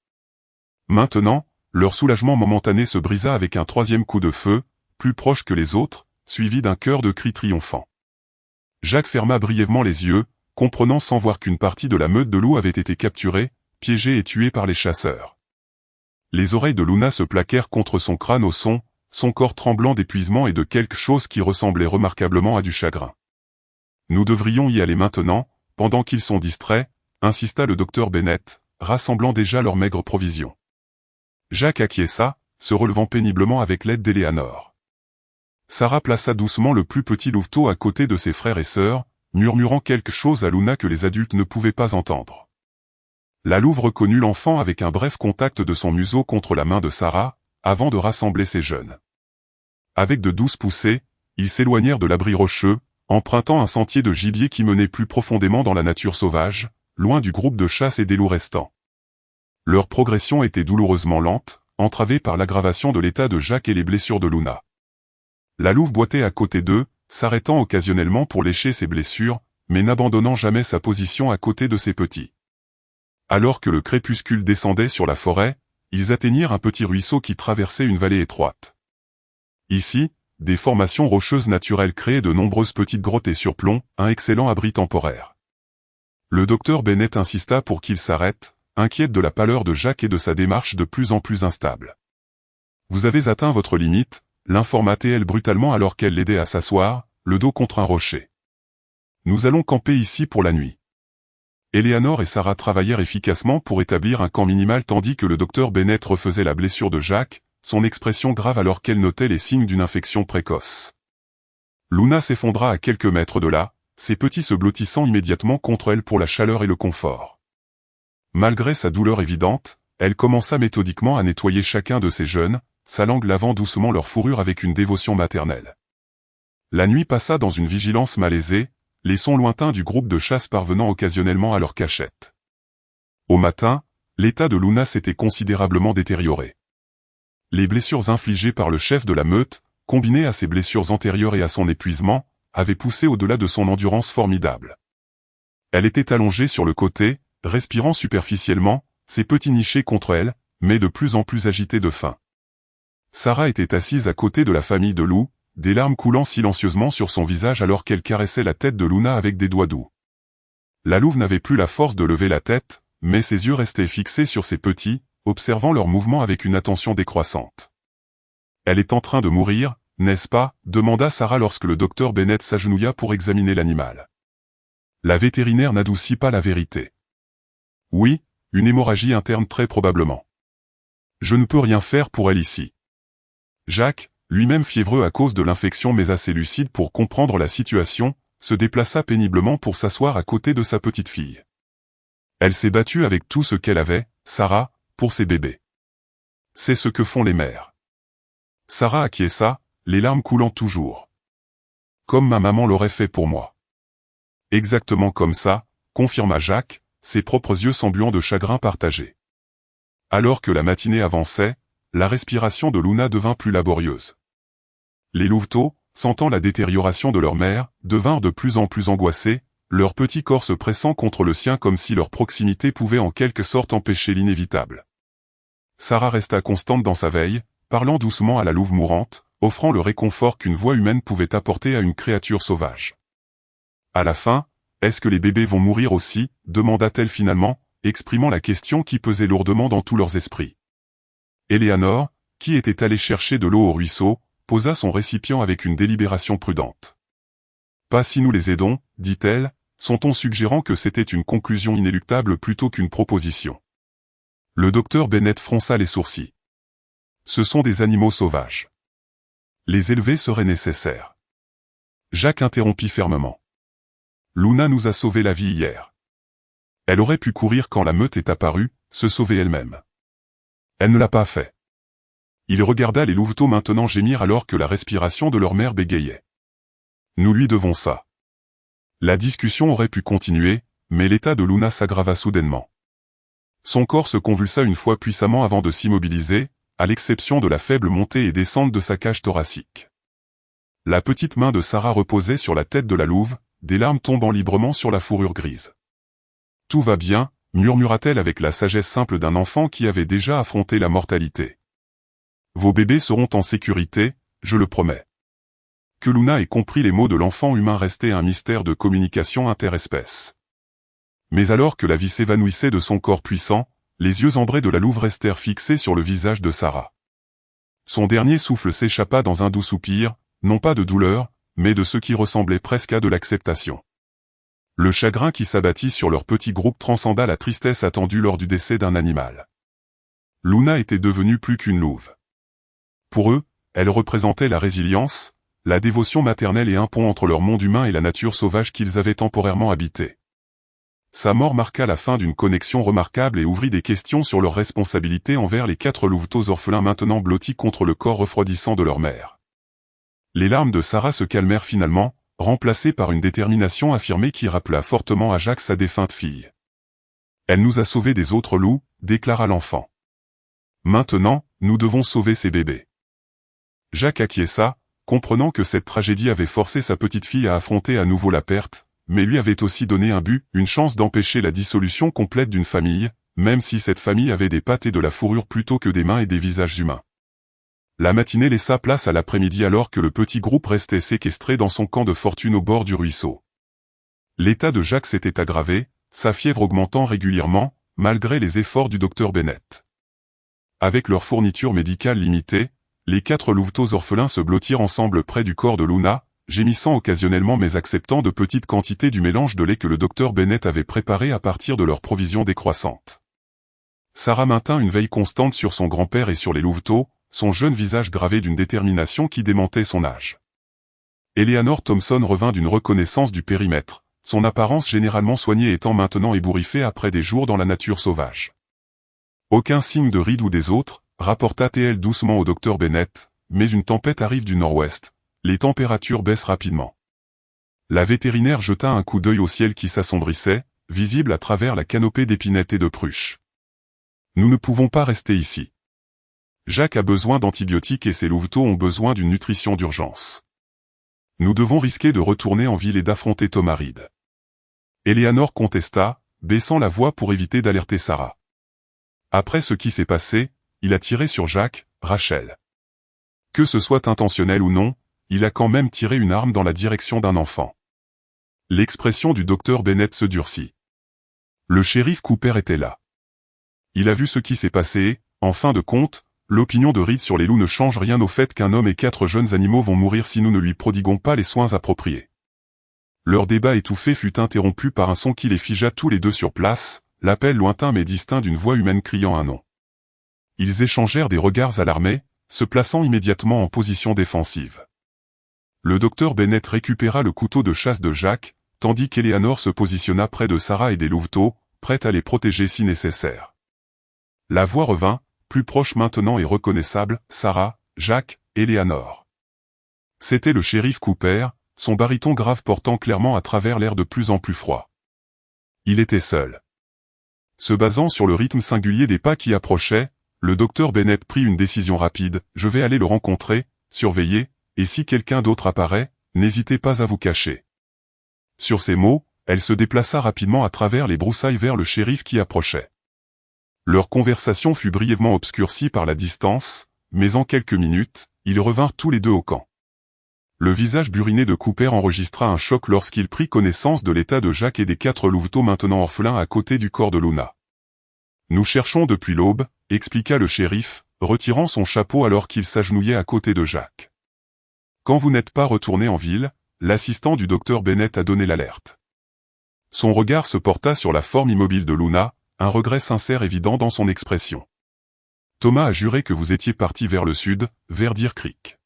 Maintenant, leur soulagement momentané se brisa avec un troisième coup de feu, plus proche que les autres, suivi d'un chœur de cris triomphants. Jacques ferma brièvement les yeux, comprenant sans voir qu'une partie de la meute de loups avait été capturée, piégée et tuée par les chasseurs. Les oreilles de Luna se plaquèrent contre son crâne au son, son corps tremblant d'épuisement et de quelque chose qui ressemblait remarquablement à du chagrin. Nous devrions y aller maintenant, pendant qu'ils sont distraits, insista le docteur Bennett, rassemblant déjà leurs maigres provisions. Jacques acquiesça, se relevant péniblement avec l'aide d'Eleanor. Sarah plaça doucement le plus petit louveteau à côté de ses frères et sœurs, murmurant quelque chose à Luna que les adultes ne pouvaient pas entendre. La louve reconnut l'enfant avec un bref contact de son museau contre la main de Sarah, avant de rassembler ses jeunes. Avec de douces poussées, ils s'éloignèrent de l'abri rocheux, empruntant un sentier de gibier qui menait plus profondément dans la nature sauvage, loin du groupe de chasse et des loups restants. Leur progression était douloureusement lente, entravée par l'aggravation de l'état de Jacques et les blessures de Luna. La louve boitait à côté d'eux, s'arrêtant occasionnellement pour lécher ses blessures, mais n'abandonnant jamais sa position à côté de ses petits. Alors que le crépuscule descendait sur la forêt, ils atteignirent un petit ruisseau qui traversait une vallée étroite. Ici, des formations rocheuses naturelles créaient de nombreuses petites grottes et surplombs, un excellent abri temporaire. Le docteur Bennett insista pour qu'ils s'arrêtent, inquiète de la pâleur de Jacques et de sa démarche de plus en plus instable. « Vous avez atteint votre limite », l'informa-t-elle brutalement alors qu'elle l'aidait à s'asseoir, le dos contre un rocher. « Nous allons camper ici pour la nuit. » Eleanor et Sarah travaillèrent efficacement pour établir un camp minimal tandis que le docteur Bennett refaisait la blessure de Jacques, son expression grave alors qu'elle notait les signes d'une infection précoce. Luna s'effondra à quelques mètres de là, ses petits se blottissant immédiatement contre elle pour la chaleur et le confort. Malgré sa douleur évidente, elle commença méthodiquement à nettoyer chacun de ses jeunes, sa langue lavant doucement leur fourrure avec une dévotion maternelle. La nuit passa dans une vigilance malaisée, les sons lointains du groupe de chasse parvenant occasionnellement à leur cachette. Au matin, l'état de Luna s'était considérablement détérioré. Les blessures infligées par le chef de la meute, combinées à ses blessures antérieures et à son épuisement, avaient poussé au-delà de son endurance formidable. Elle était allongée sur le côté, respirant superficiellement, ses petits nichés contre elle, mais de plus en plus agitée de faim. Sarah était assise à côté de la famille de loups, des larmes coulant silencieusement sur son visage alors qu'elle caressait la tête de Luna avec des doigts doux. La louve n'avait plus la force de lever la tête, mais ses yeux restaient fixés sur ses petits, observant leurs mouvements avec une attention décroissante. « Elle est en train de mourir, n'est-ce pas ?» demanda Sarah lorsque le docteur Bennett s'agenouilla pour examiner l'animal. La vétérinaire n'adoucit pas la vérité. « Oui, une hémorragie interne très probablement. Je ne peux rien faire pour elle ici. » Jacques, lui-même fiévreux à cause de l'infection mais assez lucide pour comprendre la situation, se déplaça péniblement pour s'asseoir à côté de sa petite fille. Elle s'est battue avec tout ce qu'elle avait, Sarah, pour ses bébés. C'est ce que font les mères. Sarah acquiesça, les larmes coulant toujours. Comme ma maman l'aurait fait pour moi. Exactement comme ça, confirma Jacques, ses propres yeux semblant de chagrin partagé. Alors que la matinée avançait, la respiration de Luna devint plus laborieuse. Les louveteaux, sentant la détérioration de leur mère, devinrent de plus en plus angoissés, leur petit corps se pressant contre le sien comme si leur proximité pouvait en quelque sorte empêcher l'inévitable. Sarah resta constante dans sa veille, parlant doucement à la louve mourante, offrant le réconfort qu'une voix humaine pouvait apporter à une créature sauvage. À la fin, « Est-ce que les bébés vont mourir aussi ?» demanda-t-elle finalement, exprimant la question qui pesait lourdement dans tous leurs esprits. Eleanor, qui était allée chercher de l'eau au ruisseau, posa son récipient avec une délibération prudente. « Pas si nous les aidons, dit-elle, son ton suggérant que c'était une conclusion inéluctable plutôt qu'une proposition. Le docteur Bennett fronça les sourcils. Ce sont des animaux sauvages. Les élever serait nécessaire. Jacques interrompit fermement. Luna nous a sauvé la vie hier. Elle aurait pu courir quand la meute est apparue, se sauver elle-même. Elle ne l'a pas fait. Il regarda les louveteaux maintenant gémir alors que la respiration de leur mère bégayait. Nous lui devons ça. La discussion aurait pu continuer, mais l'état de Luna s'aggrava soudainement. Son corps se convulsa une fois puissamment avant de s'immobiliser, à l'exception de la faible montée et descente de sa cage thoracique. La petite main de Sarah reposait sur la tête de la louve, des larmes tombant librement sur la fourrure grise. « Tout va bien », murmura-t-elle avec la sagesse simple d'un enfant qui avait déjà affronté la mortalité. « Vos bébés seront en sécurité, je le promets. » Que Luna ait compris les mots de l'enfant humain restait un mystère de communication interespèces. Mais alors que la vie s'évanouissait de son corps puissant, les yeux ambrés de la louve restèrent fixés sur le visage de Sarah. Son dernier souffle s'échappa dans un doux soupir, non pas de douleur, mais de ce qui ressemblait presque à de l'acceptation. Le chagrin qui s'abattit sur leur petit groupe transcenda la tristesse attendue lors du décès d'un animal. Luna était devenue plus qu'une louve. Pour eux, elle représentait la résilience, la dévotion maternelle et un pont entre leur monde humain et la nature sauvage qu'ils avaient temporairement habité. Sa mort marqua la fin d'une connexion remarquable et ouvrit des questions sur leur responsabilité envers les 4 louveteaux orphelins maintenant blottis contre le corps refroidissant de leur mère. Les larmes de Sarah se calmèrent finalement, remplacées par une détermination affirmée qui rappela fortement à Jacques sa défunte fille. « Elle nous a sauvés des autres loups », déclara l'enfant. « Maintenant, nous devons sauver ces bébés. » Jacques acquiesça, comprenant que cette tragédie avait forcé sa petite fille à affronter à nouveau la perte, mais lui avait aussi donné un but, une chance d'empêcher la dissolution complète d'une famille, même si cette famille avait des pattes et de la fourrure plutôt que des mains et des visages humains. La matinée laissa place à l'après-midi alors que le petit groupe restait séquestré dans son camp de fortune au bord du ruisseau. L'état de Jacques s'était aggravé, sa fièvre augmentant régulièrement, malgré les efforts du docteur Bennett. Avec leur fourniture médicale limitée, les 4 louveteaux orphelins se blottirent ensemble près du corps de Luna, gémissant occasionnellement mais acceptant de petites quantités du mélange de lait que le docteur Bennett avait préparé à partir de leurs provisions décroissantes. Sarah maintint une veille constante sur son grand-père et sur les louveteaux, son jeune visage gravé d'une détermination qui démentait son âge. Eleanor Thompson revint d'une reconnaissance du périmètre, son apparence généralement soignée étant maintenant ébouriffée après des jours dans la nature sauvage. Aucun signe de rides ou des autres, rapporta-t-elle doucement au docteur Bennett, mais une tempête arrive du nord-ouest. Les températures baissent rapidement. La vétérinaire jeta un coup d'œil au ciel qui s'assombrissait, visible à travers la canopée d'épinettes et de pruches. Nous ne pouvons pas rester ici. Jacques a besoin d'antibiotiques et ses louveteaux ont besoin d'une nutrition d'urgence. Nous devons risquer de retourner en ville et d'affronter Tom Reed. Eleanor contesta, baissant la voix pour éviter d'alerter Sarah. Après ce qui s'est passé, il a tiré sur Jacques, Rachel. Que ce soit intentionnel ou non, il a quand même tiré une arme dans la direction d'un enfant. L'expression du docteur Bennett se durcit. Le shérif Cooper était là. Il a vu ce qui s'est passé et, en fin de compte, l'opinion de Reed sur les loups ne change rien au fait qu'un homme et 4 jeunes animaux vont mourir si nous ne lui prodiguons pas les soins appropriés. Leur débat étouffé fut interrompu par un son qui les figea tous les deux sur place, l'appel lointain mais distinct d'une voix humaine criant un nom. Ils échangèrent des regards alarmés, se plaçant immédiatement en position défensive. Le docteur Bennett récupéra le couteau de chasse de Jacques, tandis qu'Eleanor se positionna près de Sarah et des louveteaux, prête à les protéger si nécessaire. La voix revint, plus proche maintenant et reconnaissable, Sarah, Jacques, Eleanor. C'était le shérif Cooper, son baryton grave portant clairement à travers l'air de plus en plus froid. Il était seul. Se basant sur le rythme singulier des pas qui approchaient, le docteur Bennett prit une décision rapide, je vais aller le rencontrer, surveiller, et si quelqu'un d'autre apparaît, n'hésitez pas à vous cacher. Sur ces mots, elle se déplaça rapidement à travers les broussailles vers le shérif qui approchait. Leur conversation fut brièvement obscurcie par la distance, mais en quelques minutes, ils revinrent tous les deux au camp. Le visage buriné de Cooper enregistra un choc lorsqu'il prit connaissance de l'état de Jacques et des 4 louveteaux maintenant orphelins à côté du corps de Luna. « Nous cherchons depuis l'aube », expliqua le shérif, retirant son chapeau alors qu'il s'agenouillait à côté de Jacques. Quand vous n'êtes pas retourné en ville, l'assistant du docteur Bennett a donné l'alerte. Son regard se porta sur la forme immobile de Luna, un regret sincère évident dans son expression. Thomas a juré que vous étiez parti vers le sud, vers Deer Creek.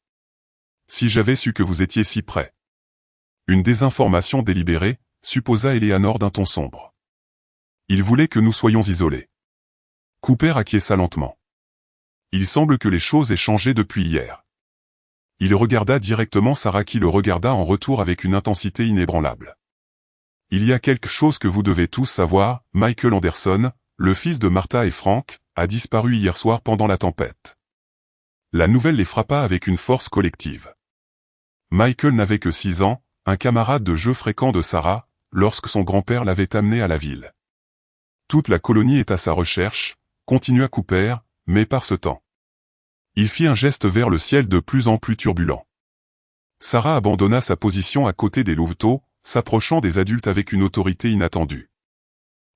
Si j'avais su que vous étiez si près. Une désinformation délibérée, supposa Eleanor d'un ton sombre. Il voulait que nous soyons isolés. Cooper acquiesça lentement. Il semble que les choses aient changé depuis hier. Il regarda directement Sarah qui le regarda en retour avec une intensité inébranlable. Il y a quelque chose que vous devez tous savoir, Michael Anderson, le fils de Martha et Frank, a disparu hier soir pendant la tempête. La nouvelle les frappa avec une force collective. Michael n'avait que 6 ans, un camarade de jeu fréquent de Sarah, lorsque son grand-père l'avait amené à la ville. Toute la colonie est à sa recherche, continua Cooper, mais par ce temps. Il fit un geste vers le ciel de plus en plus turbulent. Sarah abandonna sa position à côté des louveteaux, s'approchant des adultes avec une autorité inattendue.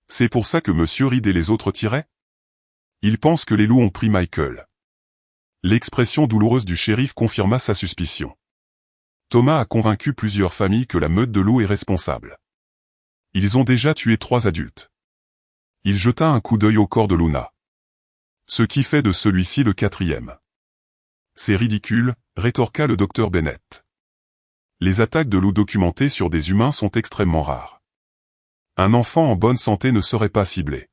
C'est pour ça que Monsieur Reed et les autres tiraient? Ils pensent que les loups ont pris Michael. L'expression douloureuse du shérif confirma sa suspicion. Thomas a convaincu plusieurs familles que la meute de loups est responsable. Ils ont déjà tué 3 adultes. Il jeta un coup d'œil au corps de Luna. Ce qui fait de celui-ci le 4e. C'est ridicule, rétorqua le docteur Bennett. Les attaques de loups documentées sur des humains sont extrêmement rares. Un enfant en bonne santé ne serait pas ciblé.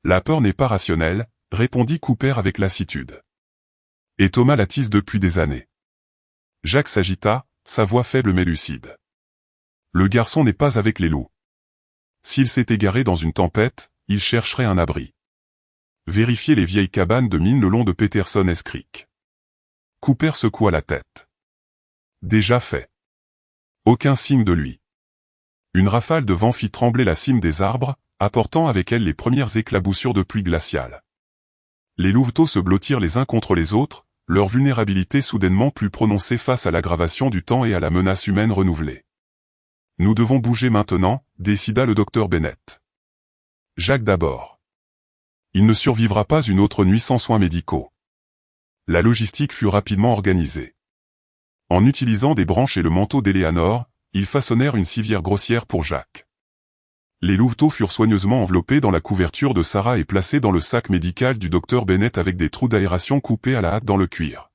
La peur n'est pas rationnelle, répondit Cooper avec lassitude. Et Thomas l'attise depuis des années. Jacques s'agita, sa voix faible mais lucide. Le garçon n'est pas avec les loups. S'il s'est égaré dans une tempête, il chercherait un abri. Vérifiez les vieilles cabanes de mine le long de Peterson Creek. Cooper secoua la tête. Déjà fait. Aucun signe de lui. Une rafale de vent fit trembler la cime des arbres, apportant avec elle les premières éclaboussures de pluie glaciale. Les louveteaux se blottirent les uns contre les autres, leur vulnérabilité soudainement plus prononcée face à l'aggravation du temps et à la menace humaine renouvelée. Nous devons bouger maintenant, décida le docteur Bennett. Jacques d'abord. Il ne survivra pas une autre nuit sans soins médicaux. La logistique fut rapidement organisée. En utilisant des branches et le manteau d'Eleanor, ils façonnèrent une civière grossière pour Jacques. Les louveteaux furent soigneusement enveloppés dans la couverture de Sarah et placés dans le sac médical du docteur Bennett avec des trous d'aération coupés à la hâte dans le cuir.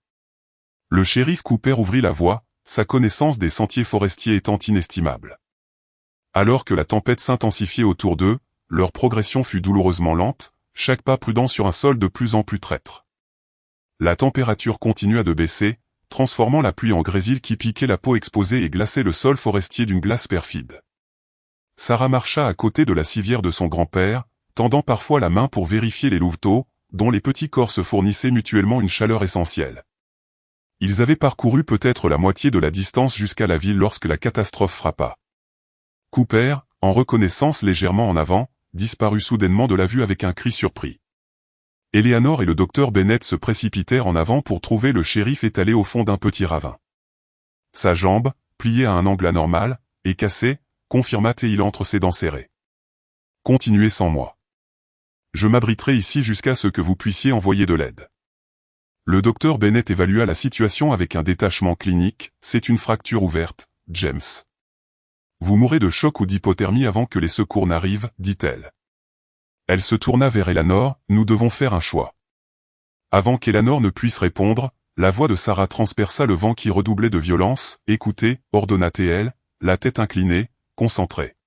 Le shérif Cooper ouvrit la voie, sa connaissance des sentiers forestiers étant inestimable. Alors que la tempête s'intensifiait autour d'eux, leur progression fut douloureusement lente, chaque pas prudent sur un sol de plus en plus traître. La température continua de baisser, transformant la pluie en grésil qui piquait la peau exposée et glaçait le sol forestier d'une glace perfide. Sarah marcha à côté de la civière de son grand-père, tendant parfois la main pour vérifier les louveteaux, dont les petits corps se fournissaient mutuellement une chaleur essentielle. Ils avaient parcouru peut-être la moitié de la distance jusqu'à la ville lorsque la catastrophe frappa. Cooper, en reconnaissance légèrement en avant, disparut soudainement de la vue avec un cri surpris. Eleanor et le docteur Bennett se précipitèrent en avant pour trouver le shérif étalé au fond d'un petit ravin. Sa jambe, pliée à un angle anormal, est cassée, confirma-t-il entre ses dents serrées. Continuez sans moi. Je m'abriterai ici jusqu'à ce que vous puissiez envoyer de l'aide. Le docteur Bennett évalua la situation avec un détachement clinique, c'est une fracture ouverte, James. Vous mourrez de choc ou d'hypothermie avant que les secours n'arrivent, dit-elle. Elle se tourna vers Eleanor, nous devons faire un choix. Avant qu'Eleanor ne puisse répondre, la voix de Sarah transperça le vent qui redoublait de violence, écoutez, ordonna-t-elle, la tête inclinée, concentrée.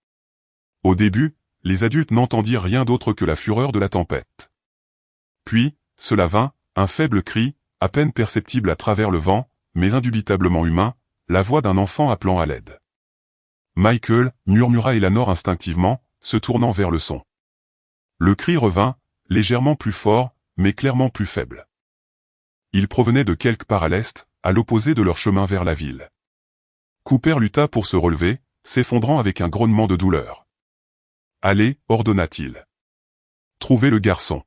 Au début, les adultes n'entendirent rien d'autre que la fureur de la tempête. Puis, cela vint, un faible cri, à peine perceptible à travers le vent, mais indubitablement humain, la voix d'un enfant appelant à l'aide. Michael, murmura Eleanor instinctivement, se tournant vers le son. Le cri revint, légèrement plus fort, mais clairement plus faible. Il provenait de quelque part à l'est, à l'opposé de leur chemin vers la ville. Cooper lutta pour se relever, s'effondrant avec un grognement de douleur. Allez, ordonna-t-il. Trouvez le garçon.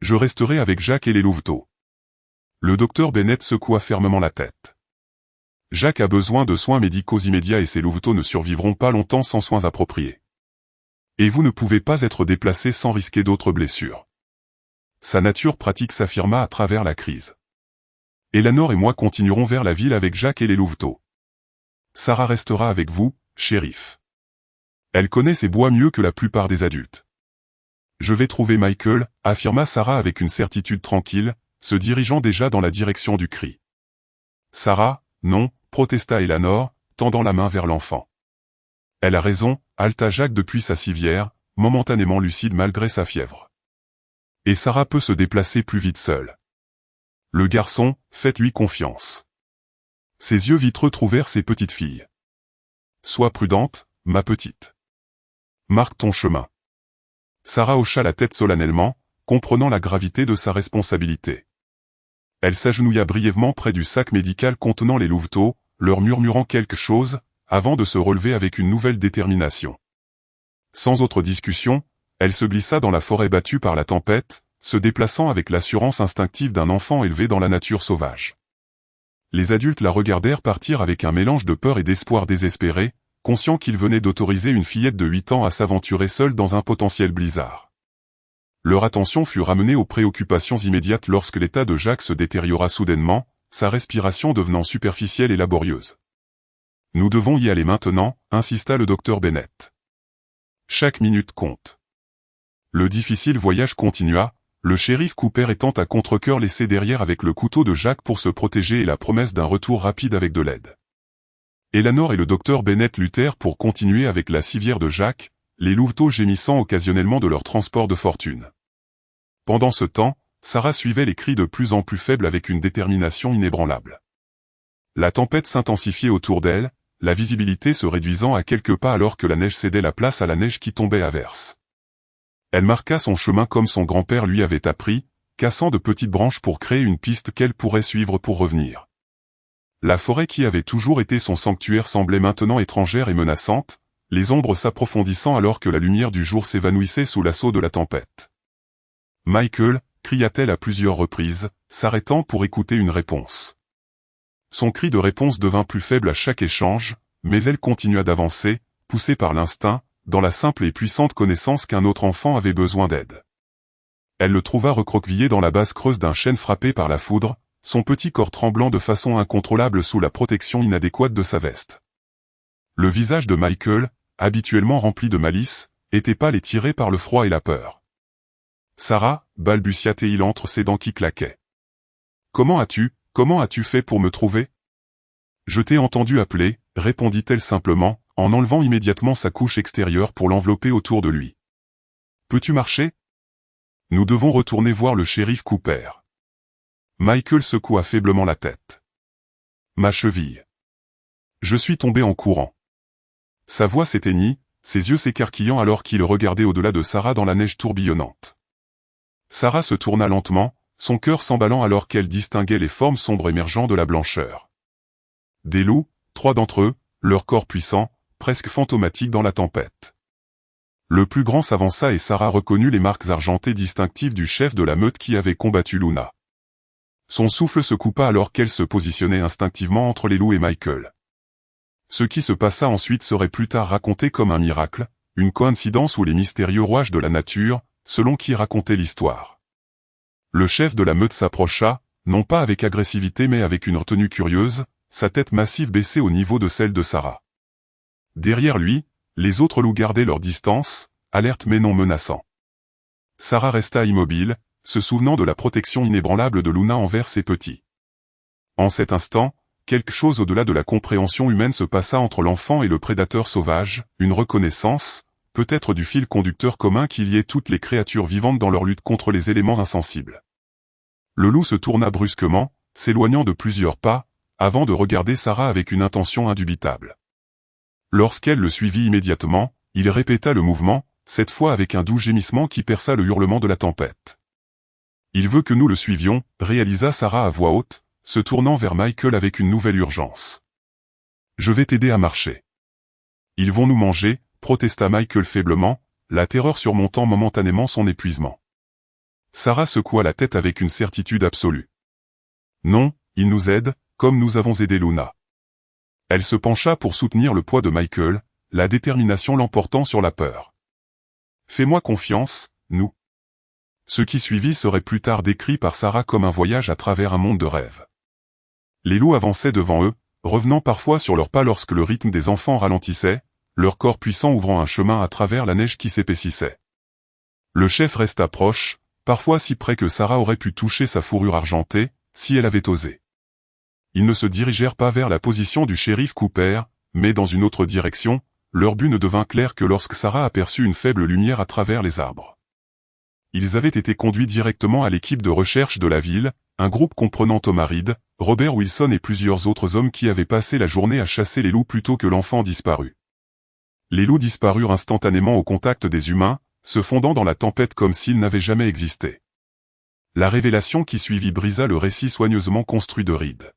Je resterai avec Jacques et les louveteaux. Le docteur Bennett secoua fermement la tête. Jacques a besoin de soins médicaux immédiats et ses louveteaux ne survivront pas longtemps sans soins appropriés. Et vous ne pouvez pas être déplacé sans risquer d'autres blessures. Sa nature pratique s'affirma à travers la crise. Eleanor et moi continuerons vers la ville avec Jacques et les louveteaux. Sarah restera avec vous, shérif. Elle connaît ces bois mieux que la plupart des adultes. Je vais trouver Michael, affirma Sarah avec une certitude tranquille, se dirigeant déjà dans la direction du cri. Sarah, non, protesta Eleanor, tendant la main vers l'enfant. Elle a raison, haleta Jacques depuis sa civière, momentanément lucide malgré sa fièvre. Et Sarah peut se déplacer plus vite seule. Le garçon, faites-lui confiance. Ses yeux vitreux trouvèrent ses petites filles. Sois prudente, ma petite. Marque ton chemin. Sarah hocha la tête solennellement, comprenant la gravité de sa responsabilité. Elle s'agenouilla brièvement près du sac médical contenant les louveteaux, leur murmurant quelque chose, avant de se relever avec une nouvelle détermination. Sans autre discussion, elle se glissa dans la forêt battue par la tempête, se déplaçant avec l'assurance instinctive d'un enfant élevé dans la nature sauvage. Les adultes la regardèrent partir avec un mélange de peur et d'espoir désespéré, conscients qu'ils venaient d'autoriser une fillette de 8 ans à s'aventurer seule dans un potentiel blizzard. Leur attention fut ramenée aux préoccupations immédiates lorsque l'état de Jacques se détériora soudainement, sa respiration devenant superficielle et laborieuse. « Nous devons y aller maintenant », insista le docteur Bennett. « Chaque minute compte. » Le difficile voyage continua, le shérif Cooper étant à contre-cœur laissé derrière avec le couteau de Jacques pour se protéger et la promesse d'un retour rapide avec de l'aide. Eleanor et le docteur Bennett luttèrent pour continuer avec la civière de Jacques, les louveteaux gémissant occasionnellement de leur transport de fortune. Pendant ce temps, Sarah suivait les cris de plus en plus faibles avec une détermination inébranlable. La tempête s'intensifiait autour d'elle, la visibilité se réduisant à quelques pas alors que la neige cédait la place à la neige qui tombait à verse. Elle marqua son chemin comme son grand-père lui avait appris, cassant de petites branches pour créer une piste qu'elle pourrait suivre pour revenir. La forêt qui avait toujours été son sanctuaire semblait maintenant étrangère et menaçante, les ombres s'approfondissant alors que la lumière du jour s'évanouissait sous l'assaut de la tempête. « Michael » cria-t-elle à plusieurs reprises, s'arrêtant pour écouter une réponse. Son cri de réponse devint plus faible à chaque échange, mais elle continua d'avancer, poussée par l'instinct, dans la simple et puissante connaissance qu'un autre enfant avait besoin d'aide. Elle le trouva recroquevillé dans la base creuse d'un chêne frappé par la foudre, son petit corps tremblant de façon incontrôlable sous la protection inadéquate de sa veste. Le visage de Michael, habituellement rempli de malice, était pâle et tiré par le froid et la peur. « Sarah » balbutia-t-il entre ses dents qui claquaient. « Comment as-tu fait pour me trouver ?»« Je t'ai entendu appeler » répondit-elle simplement, en enlevant immédiatement sa couche extérieure pour l'envelopper autour de lui. « Peux-tu marcher ? Nous devons retourner voir le shérif Cooper. » Michael secoua faiblement la tête. « Ma cheville. » Je suis tombé en courant. Sa voix s'éteignit, ses yeux s'écarquillant alors qu'il regardait au-delà de Sarah dans la neige tourbillonnante. Sarah se tourna lentement, son cœur s'emballant alors qu'elle distinguait les formes sombres émergeant de la blancheur. Des loups, 3 d'entre eux, leur corps puissant, presque fantomatique dans la tempête. Le plus grand s'avança et Sarah reconnut les marques argentées distinctives du chef de la meute qui avait combattu Luna. Son souffle se coupa alors qu'elle se positionnait instinctivement entre les loups et Michael. Ce qui se passa ensuite serait plus tard raconté comme un miracle, une coïncidence ou les mystérieux rouages de la nature, selon qui racontait l'histoire. Le chef de la meute s'approcha, non pas avec agressivité mais avec une retenue curieuse, sa tête massive baissée au niveau de celle de Sarah. Derrière lui, les autres loups gardaient leur distance, alertes mais non menaçants. Sarah resta immobile, se souvenant de la protection inébranlable de Luna envers ses petits. En cet instant, quelque chose au-delà de la compréhension humaine se passa entre l'enfant et le prédateur sauvage, une reconnaissance, peut-être du fil conducteur commun qui liait toutes les créatures vivantes dans leur lutte contre les éléments insensibles. Le loup se tourna brusquement, s'éloignant de plusieurs pas, avant de regarder Sarah avec une intention indubitable. Lorsqu'elle le suivit immédiatement, il répéta le mouvement, cette fois avec un doux gémissement qui perça le hurlement de la tempête. « Il veut que nous le suivions », réalisa Sarah à voix haute, se tournant vers Michael avec une nouvelle urgence. « Je vais t'aider à marcher. »« Ils vont nous manger », protesta Michael faiblement, la terreur surmontant momentanément son épuisement. Sarah secoua la tête avec une certitude absolue. « Non, ils nous aident, comme nous avons aidé Luna. » Elle se pencha pour soutenir le poids de Michael, la détermination l'emportant sur la peur. « Fais-moi confiance, nous. » Ce qui suivit serait plus tard décrit par Sarah comme un voyage à travers un monde de rêves. Les loups avançaient devant eux, revenant parfois sur leurs pas lorsque le rythme des enfants ralentissait, leur corps puissant ouvrant un chemin à travers la neige qui s'épaississait. Le chef resta proche, parfois si près que Sarah aurait pu toucher sa fourrure argentée, si elle avait osé. Ils ne se dirigèrent pas vers la position du shérif Cooper, mais dans une autre direction. Leur but ne devint clair que lorsque Sarah aperçut une faible lumière à travers les arbres. Ils avaient été conduits directement à l'équipe de recherche de la ville, un groupe comprenant Thomas Reed, Robert Wilson et plusieurs autres hommes qui avaient passé la journée à chasser les loups plutôt que l'enfant disparu. Les loups disparurent instantanément au contact des humains, se fondant dans la tempête comme s'ils n'avaient jamais existé. La révélation qui suivit brisa le récit soigneusement construit de Reed.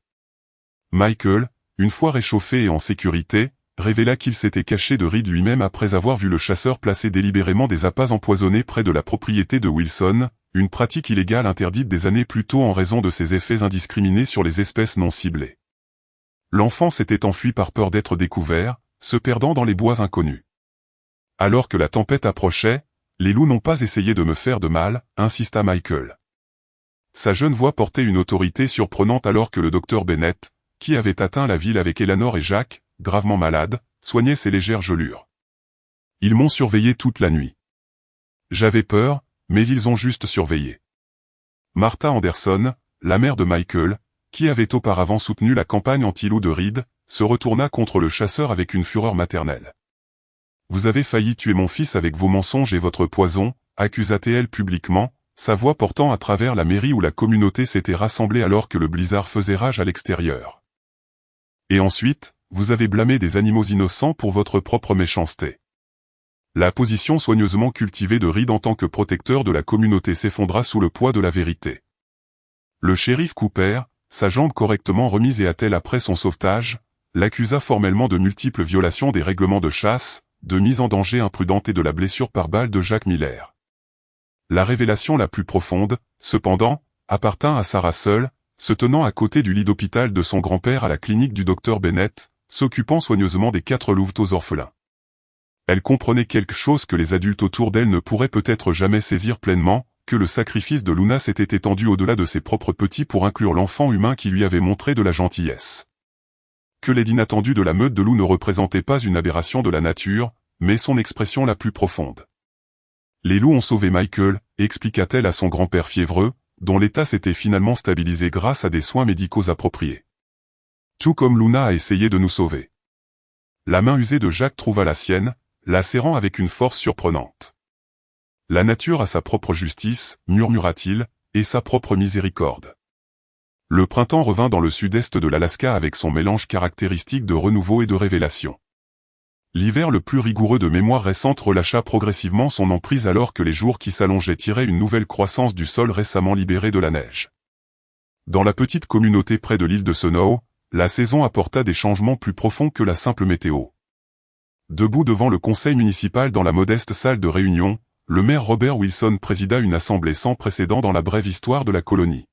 Michael, une fois réchauffé et en sécurité, révéla qu'il s'était caché de Reed lui-même après avoir vu le chasseur placer délibérément des appâts empoisonnés près de la propriété de Wilson, une pratique illégale interdite des années plus tôt en raison de ses effets indiscriminés sur les espèces non ciblées. L'enfant s'était enfui par peur d'être découvert, se perdant dans les bois inconnus. Alors que la tempête approchait, les loups n'ont pas essayé de me faire de mal, insista Michael. Sa jeune voix portait une autorité surprenante alors que le docteur Bennett, qui avait atteint la ville avec Eleanor et Jack, gravement malade, soignait ses légères gelures. Ils m'ont surveillé toute la nuit. J'avais peur, mais ils ont juste surveillé. Martha Anderson, la mère de Michael, qui avait auparavant soutenu la campagne anti-loup de Reed, se retourna contre le chasseur avec une fureur maternelle. Vous avez failli tuer mon fils avec vos mensonges et votre poison, accusa-t-elle publiquement, sa voix portant à travers la mairie où la communauté s'était rassemblée alors que le blizzard faisait rage à l'extérieur. Et ensuite, vous avez blâmé des animaux innocents pour votre propre méchanceté. La position soigneusement cultivée de Reed en tant que protecteur de la communauté s'effondra sous le poids de la vérité. Le shérif Cooper, sa jambe correctement remise et attelle après son sauvetage, l'accusa formellement de multiples violations des règlements de chasse, de mise en danger imprudente et de la blessure par balle de Jack Miller. La révélation la plus profonde, cependant, appartint à Sarah seule, se tenant à côté du lit d'hôpital de son grand-père à la clinique du docteur Bennett, s'occupant soigneusement des 4 louveteaux orphelins. Elle comprenait quelque chose que les adultes autour d'elle ne pourraient peut-être jamais saisir pleinement, que le sacrifice de Luna s'était étendu au-delà de ses propres petits pour inclure l'enfant humain qui lui avait montré de la gentillesse. Que l'aide inattendue de la meute de loups ne représentait pas une aberration de la nature, mais son expression la plus profonde. Les loups ont sauvé Michael, expliqua-t-elle à son grand-père fiévreux, dont l'état s'était finalement stabilisé grâce à des soins médicaux appropriés. Tout comme Luna a essayé de nous sauver. La main usée de Jack trouva la sienne, la serrant avec une force surprenante. La nature a sa propre justice, murmura-t-il, et sa propre miséricorde. Le printemps revint dans le sud-est de l'Alaska avec son mélange caractéristique de renouveau et de révélation. L'hiver le plus rigoureux de mémoire récente relâcha progressivement son emprise alors que les jours qui s'allongeaient tiraient une nouvelle croissance du sol récemment libéré de la neige. Dans la petite communauté près de l'île de Snow, la saison apporta des changements plus profonds que la simple météo. Debout devant le conseil municipal dans la modeste salle de réunion, le maire Robert Wilson présida une assemblée sans précédent dans la brève histoire de la colonie.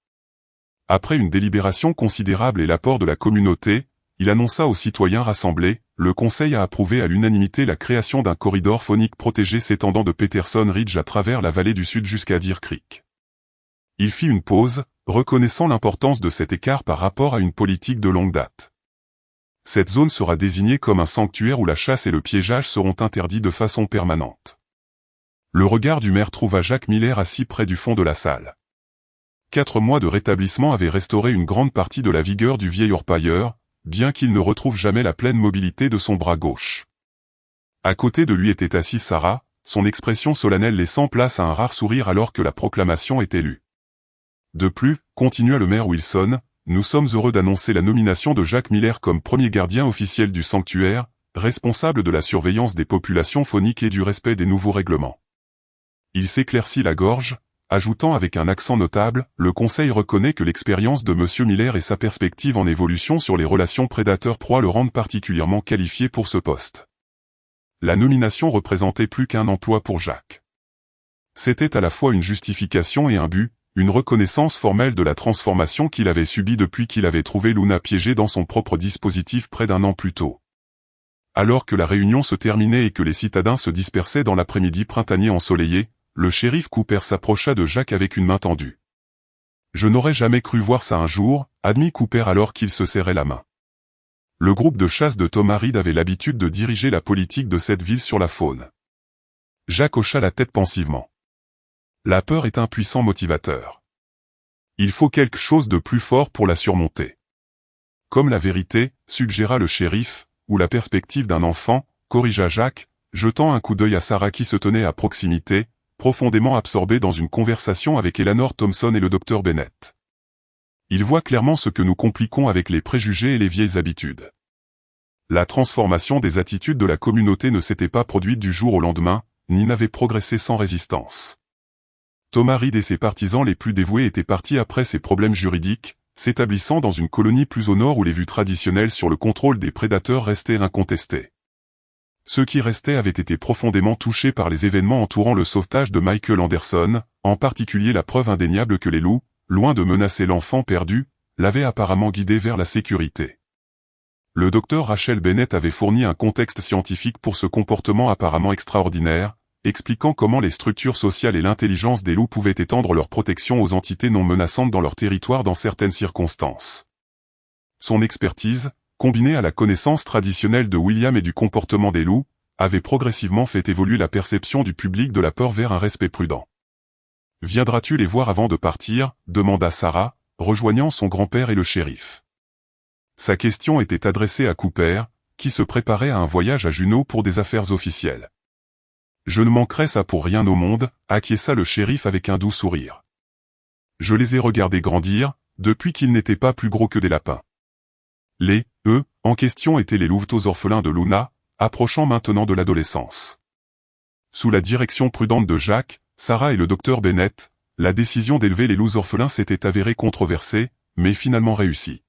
Après une délibération considérable et l'apport de la communauté, il annonça aux citoyens rassemblés, le conseil a approuvé à l'unanimité la création d'un corridor phonique protégé s'étendant de Peterson Ridge à travers la vallée du sud jusqu'à Deer Creek. Il fit une pause, reconnaissant l'importance de cet écart par rapport à une politique de longue date. Cette zone sera désignée comme un sanctuaire où la chasse et le piégeage seront interdits de façon permanente. Le regard du maire trouva Jack Miller assis près du fond de la salle. 4 mois de rétablissement avaient restauré une grande partie de la vigueur du vieil orpailleur, bien qu'il ne retrouve jamais la pleine mobilité de son bras gauche. À côté de lui était assise Sarah, son expression solennelle laissant place à un rare sourire alors que la proclamation était lue. De plus, continua le maire Wilson, nous sommes heureux d'annoncer la nomination de Jack Miller comme premier gardien officiel du sanctuaire, responsable de la surveillance des populations phoniques et du respect des nouveaux règlements. Il s'éclaircit la gorge, ajoutant avec un accent notable, le conseil reconnaît que l'expérience de M. Miller et sa perspective en évolution sur les relations prédateurs-proies le rendent particulièrement qualifié pour ce poste. La nomination représentait plus qu'un emploi pour Jack. C'était à la fois une justification et un but, une reconnaissance formelle de la transformation qu'il avait subie depuis qu'il avait trouvé Luna piégée dans son propre dispositif près d'1 an plus tôt. Alors que la réunion se terminait et que les citadins se dispersaient dans l'après-midi printanier ensoleillé, le shérif Cooper s'approcha de Jack avec une main tendue. « Je n'aurais jamais cru voir ça un jour », admit Cooper alors qu'il se serrait la main. Le groupe de chasse de Thomas Reed avait l'habitude de diriger la politique de cette ville sur la faune. Jack hocha la tête pensivement. La peur est un puissant motivateur. Il faut quelque chose de plus fort pour la surmonter. Comme la vérité, suggéra le shérif, ou la perspective d'un enfant, corrigea Jacques, jetant un coup d'œil à Sarah qui se tenait à proximité, profondément absorbée dans une conversation avec Eleanor Thompson et le docteur Bennett. Il voit clairement ce que nous compliquons avec les préjugés et les vieilles habitudes. La transformation des attitudes de la communauté ne s'était pas produite du jour au lendemain, ni n'avait progressé sans résistance. Thomas Reed et ses partisans les plus dévoués étaient partis après ces problèmes juridiques, s'établissant dans une colonie plus au nord où les vues traditionnelles sur le contrôle des prédateurs restaient incontestées. Ceux qui restaient avaient été profondément touchés par les événements entourant le sauvetage de Michael Anderson, en particulier la preuve indéniable que les loups, loin de menacer l'enfant perdu, l'avaient apparemment guidé vers la sécurité. Le docteur Rachel Bennett avait fourni un contexte scientifique pour ce comportement apparemment extraordinaire, expliquant comment les structures sociales et l'intelligence des loups pouvaient étendre leur protection aux entités non menaçantes dans leur territoire dans certaines circonstances. Son expertise, combinée à la connaissance traditionnelle de William et du comportement des loups, avait progressivement fait évoluer la perception du public de la peur vers un respect prudent. « Viendras-tu les voir avant de partir ?» demanda Sarah, rejoignant son grand-père et le shérif. Sa question était adressée à Cooper, qui se préparait à un voyage à Juneau pour des affaires officielles. « Je ne manquerai ça pour rien au monde », acquiesça le shérif avec un doux sourire. « Je les ai regardés grandir, depuis qu'ils n'étaient pas plus gros que des lapins. » Les « eux » en question étaient les louveteaux orphelins de Luna, approchant maintenant de l'adolescence. Sous la direction prudente de Jacques, Sarah et le docteur Bennett, la décision d'élever les loups orphelins s'était avérée controversée, mais finalement réussie.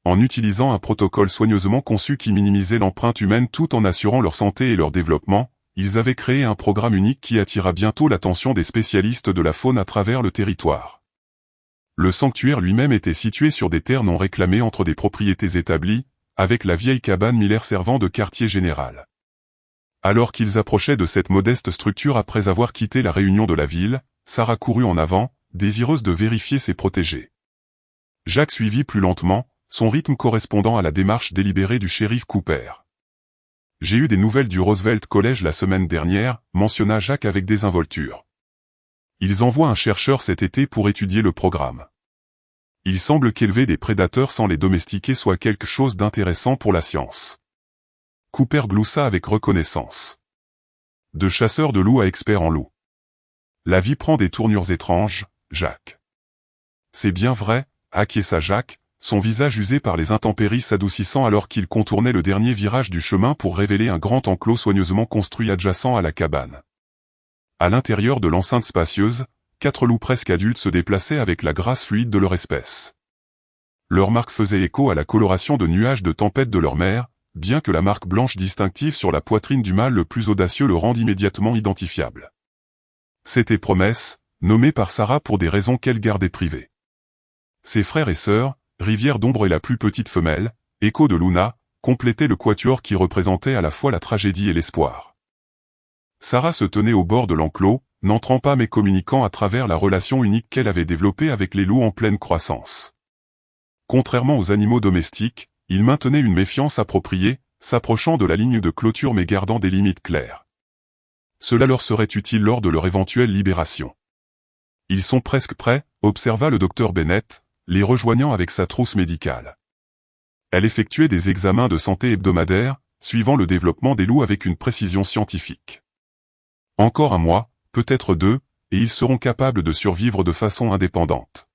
En utilisant un protocole soigneusement conçu qui minimisait l'empreinte humaine tout en assurant leur santé et leur développement, ils avaient créé un programme unique qui attira bientôt l'attention des spécialistes de la faune à travers le territoire. Le sanctuaire lui-même était situé sur des terres non réclamées entre des propriétés établies, avec la vieille cabane Miller servant de quartier général. Alors qu'ils approchaient de cette modeste structure après avoir quitté la réunion de la ville, Sarah courut en avant, désireuse de vérifier ses protégés. Jacques suivit plus lentement, son rythme correspondant à la démarche délibérée du shérif Cooper. « J'ai eu des nouvelles du Roosevelt College la semaine dernière », mentionna Jacques avec désinvolture. « Ils envoient un chercheur cet été pour étudier le programme. Il semble qu'élever des prédateurs sans les domestiquer soit quelque chose d'intéressant pour la science. » Cooper gloussa avec reconnaissance. « De chasseur de loups à expert en loups. La vie prend des tournures étranges, Jacques. »« C'est bien vrai », acquiesça Jacques, son visage usé par les intempéries s'adoucissant alors qu'il contournait le dernier virage du chemin pour révéler un grand enclos soigneusement construit adjacent à la cabane. À l'intérieur de l'enceinte spacieuse, 4 loups presque adultes se déplaçaient avec la grâce fluide de leur espèce. Leur marque faisait écho à la coloration de nuages de tempête de leur mère, bien que la marque blanche distinctive sur la poitrine du mâle le plus audacieux le rende immédiatement identifiable. C'était Promesse, nommée par Sarah pour des raisons qu'elle gardait privées. Ses frères et sœurs, Rivière d'ombre et la plus petite femelle, Écho de Luna, complétaient le quatuor qui représentait à la fois la tragédie et l'espoir. Sarah se tenait au bord de l'enclos, n'entrant pas mais communiquant à travers la relation unique qu'elle avait développée avec les loups en pleine croissance. Contrairement aux animaux domestiques, ils maintenaient une méfiance appropriée, s'approchant de la ligne de clôture mais gardant des limites claires. Cela leur serait utile lors de leur éventuelle libération. « Ils sont presque prêts », observa le docteur Bennett, les rejoignant avec sa trousse médicale. Elle effectuait des examens de santé hebdomadaires, suivant le développement des loups avec une précision scientifique. Encore un mois, peut-être 2, et ils seront capables de survivre de façon indépendante.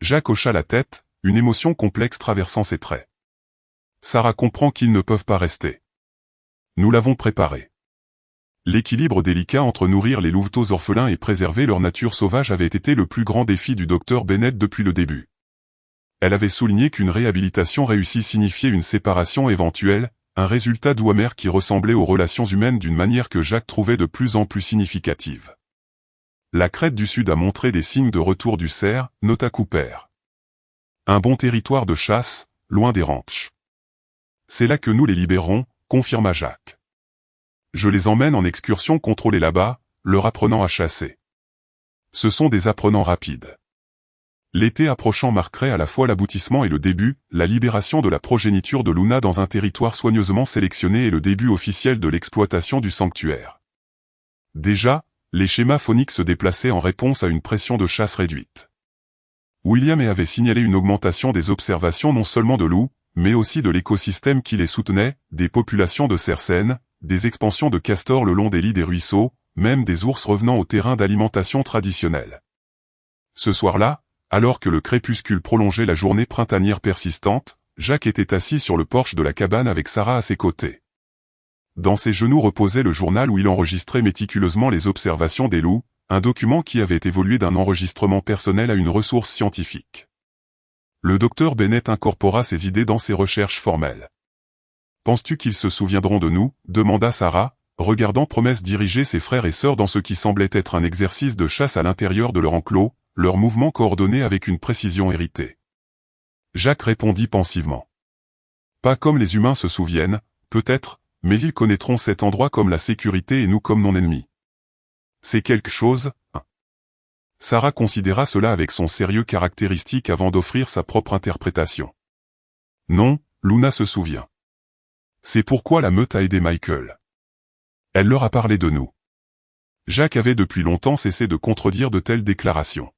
Jacques hocha la tête, une émotion complexe traversant ses traits. Sarah comprend qu'ils ne peuvent pas rester. Nous l'avons préparé. L'équilibre délicat entre nourrir les louveteaux orphelins et préserver leur nature sauvage avait été le plus grand défi du docteur Bennett depuis le début. Elle avait souligné qu'une réhabilitation réussie signifiait une séparation éventuelle, un résultat doux amer qui ressemblait aux relations humaines d'une manière que Jacques trouvait de plus en plus significative. La crête du Sud a montré des signes de retour du cerf, nota Cooper. Un bon territoire de chasse, loin des ranchs. C'est là que nous les libérons, confirma Jacques. Je les emmène en excursion contrôlée là-bas, leur apprenant à chasser. Ce sont des apprenants rapides. L'été approchant marquerait à la fois l'aboutissement et le début, la libération de la progéniture de Luna dans un territoire soigneusement sélectionné et le début officiel de l'exploitation du sanctuaire. Déjà, les schémas phoniques se déplaçaient en réponse à une pression de chasse réduite. William avait signalé une augmentation des observations non seulement de loups, mais aussi de l'écosystème qui les soutenait, des populations de cercènes, des expansions de castors le long des lits des ruisseaux, même des ours revenant au terrain d'alimentation traditionnel. Ce soir-là, alors que le crépuscule prolongeait la journée printanière persistante, Jacques était assis sur le porche de la cabane avec Sarah à ses côtés. Dans ses genoux reposait le journal où il enregistrait méticuleusement les observations des loups, un document qui avait évolué d'un enregistrement personnel à une ressource scientifique. Le docteur Bennett incorpora ses idées dans ses recherches formelles. « Penses-tu qu'ils se souviendront de nous ?» demanda Sarah, regardant Promesse diriger ses frères et sœurs dans ce qui semblait être un exercice de chasse à l'intérieur de leur enclos, leurs mouvements coordonnés avec une précision héritée. Jacques répondit pensivement. « Pas comme les humains se souviennent, peut-être, mais ils connaîtront cet endroit comme la sécurité et nous comme non-ennemis. C'est quelque chose, hein. » Sarah considéra cela avec son sérieux caractéristique avant d'offrir sa propre interprétation. « Non, Luna se souvient. C'est pourquoi la meute a aidé Michael. Elle leur a parlé de nous. » Jacques avait depuis longtemps cessé de contredire de telles déclarations.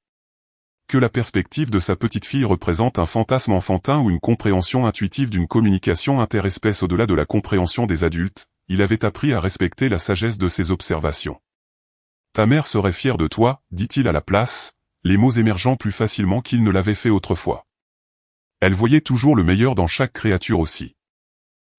Que la perspective de sa petite fille représente un fantasme enfantin ou une compréhension intuitive d'une communication interespèce au-delà de la compréhension des adultes, il avait appris à respecter la sagesse de ses observations. « Ta mère serait fière de toi, dit-il à la place, les mots émergeant plus facilement qu'il ne l'avait fait autrefois. Elle voyait toujours le meilleur dans chaque créature aussi. »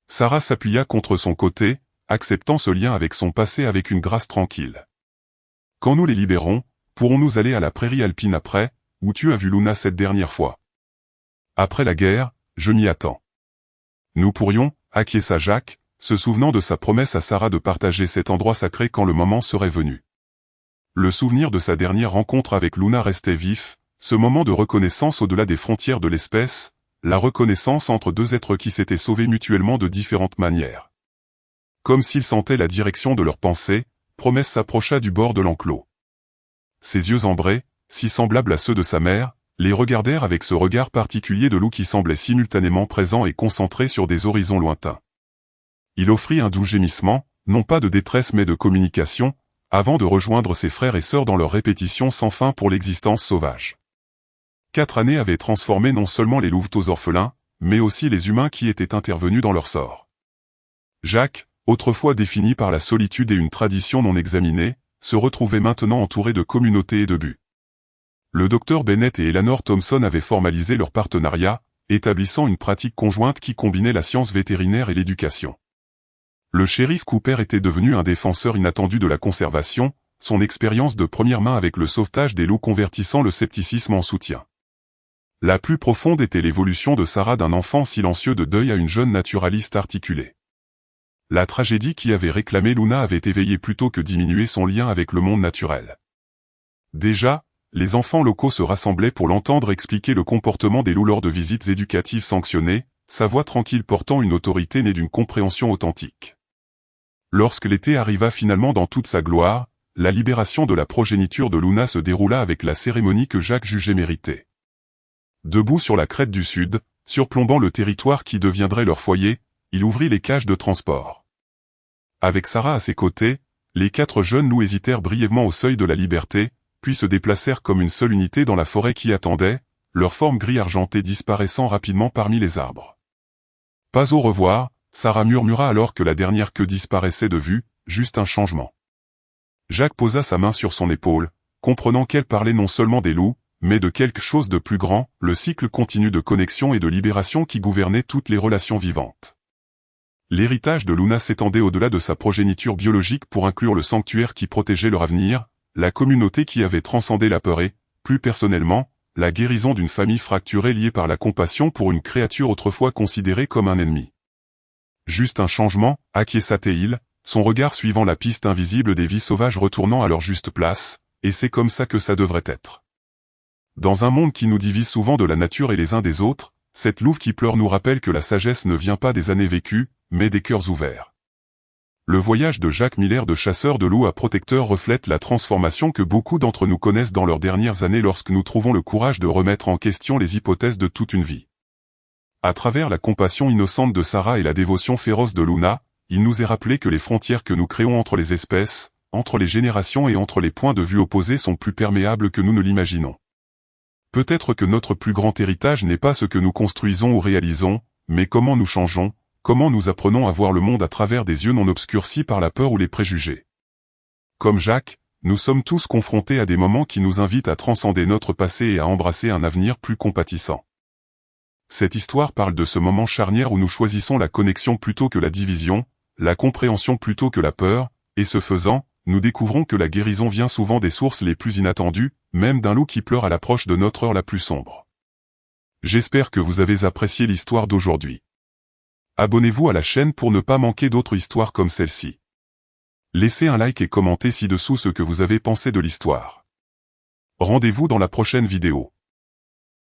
Sarah s'appuya contre son côté, acceptant ce lien avec son passé avec une grâce tranquille. « Quand nous les libérons, pourrons-nous aller à la prairie alpine après, où tu as vu Luna cette dernière fois? Après la guerre, je m'y attends. » Nous pourrions, acquiesça Jacques, se souvenant de sa promesse à Sarah de partager cet endroit sacré quand le moment serait venu. Le souvenir de sa dernière rencontre avec Luna restait vif, ce moment de reconnaissance au-delà des frontières de l'espèce, la reconnaissance entre deux êtres qui s'étaient sauvés mutuellement de différentes manières. Comme s'ils sentaient la direction de leurs pensées, Promesse s'approcha du bord de l'enclos. Ses yeux ambrés, si semblables à ceux de sa mère, les regardèrent avec ce regard particulier de loup qui semblait simultanément présent et concentré sur des horizons lointains. Il offrit un doux gémissement, non pas de détresse mais de communication, avant de rejoindre ses frères et sœurs dans leur répétition sans fin pour l'existence sauvage. 4 années avaient transformé non seulement les louveteaux orphelins, mais aussi les humains qui étaient intervenus dans leur sort. Jacques, autrefois défini par la solitude et une tradition non examinée, se retrouvait maintenant entouré de communautés et de buts. Le docteur Bennett et Eleanor Thompson avaient formalisé leur partenariat, établissant une pratique conjointe qui combinait la science vétérinaire et l'éducation. Le shérif Cooper était devenu un défenseur inattendu de la conservation, son expérience de première main avec le sauvetage des loups convertissant le scepticisme en soutien. La plus profonde était l'évolution de Sarah d'un enfant silencieux de deuil à une jeune naturaliste articulée. La tragédie qui avait réclamé Luna avait éveillé plutôt que diminué son lien avec le monde naturel. Déjà, les enfants locaux se rassemblaient pour l'entendre expliquer le comportement des loups lors de visites éducatives sanctionnées, sa voix tranquille portant une autorité née d'une compréhension authentique. Lorsque l'été arriva finalement dans toute sa gloire, la libération de la progéniture de Luna se déroula avec la cérémonie que Jacques jugeait méritée. Debout sur la crête du sud, surplombant le territoire qui deviendrait leur foyer, il ouvrit les cages de transport. Avec Sarah à ses côtés, les 4 jeunes loups hésitèrent brièvement au seuil de la liberté, puis se déplacèrent comme une seule unité dans la forêt qui attendait, leur forme gris argenté disparaissant rapidement parmi les arbres. « Pas au revoir », Sarah murmura alors que la dernière queue disparaissait de vue, juste un changement. Jacques posa sa main sur son épaule, comprenant qu'elle parlait non seulement des loups, mais de quelque chose de plus grand, le cycle continu de connexion et de libération qui gouvernait toutes les relations vivantes. L'héritage de Luna s'étendait au-delà de sa progéniture biologique pour inclure le sanctuaire qui protégeait leur avenir, la communauté qui avait transcendé la peur et, plus personnellement, la guérison d'une famille fracturée liée par la compassion pour une créature autrefois considérée comme un ennemi. Juste un changement, acquiesça-t-il, son regard suivant la piste invisible des vies sauvages retournant à leur juste place, et c'est comme ça que ça devrait être. Dans un monde qui nous divise souvent de la nature et les uns des autres, cette louve qui pleure nous rappelle que la sagesse ne vient pas des années vécues, mais des cœurs ouverts. Le voyage de Jacques Miller de chasseur de loups à protecteur reflète la transformation que beaucoup d'entre nous connaissent dans leurs dernières années lorsque nous trouvons le courage de remettre en question les hypothèses de toute une vie. À travers la compassion innocente de Sarah et la dévotion féroce de Luna, il nous est rappelé que les frontières que nous créons entre les espèces, entre les générations et entre les points de vue opposés sont plus perméables que nous ne l'imaginons. Peut-être que notre plus grand héritage n'est pas ce que nous construisons ou réalisons, mais comment nous changeons, comment nous apprenons à voir le monde à travers des yeux non obscurcis par la peur ou les préjugés. Comme Jacques, nous sommes tous confrontés à des moments qui nous invitent à transcender notre passé et à embrasser un avenir plus compatissant. Cette histoire parle de ce moment charnière où nous choisissons la connexion plutôt que la division, la compréhension plutôt que la peur, et ce faisant, nous découvrons que la guérison vient souvent des sources les plus inattendues, même d'un loup qui pleure à l'approche de notre heure la plus sombre. J'espère que vous avez apprécié l'histoire d'aujourd'hui. Abonnez-vous à la chaîne pour ne pas manquer d'autres histoires comme celle-ci. Laissez un like et commentez ci-dessous ce que vous avez pensé de l'histoire. Rendez-vous dans la prochaine vidéo.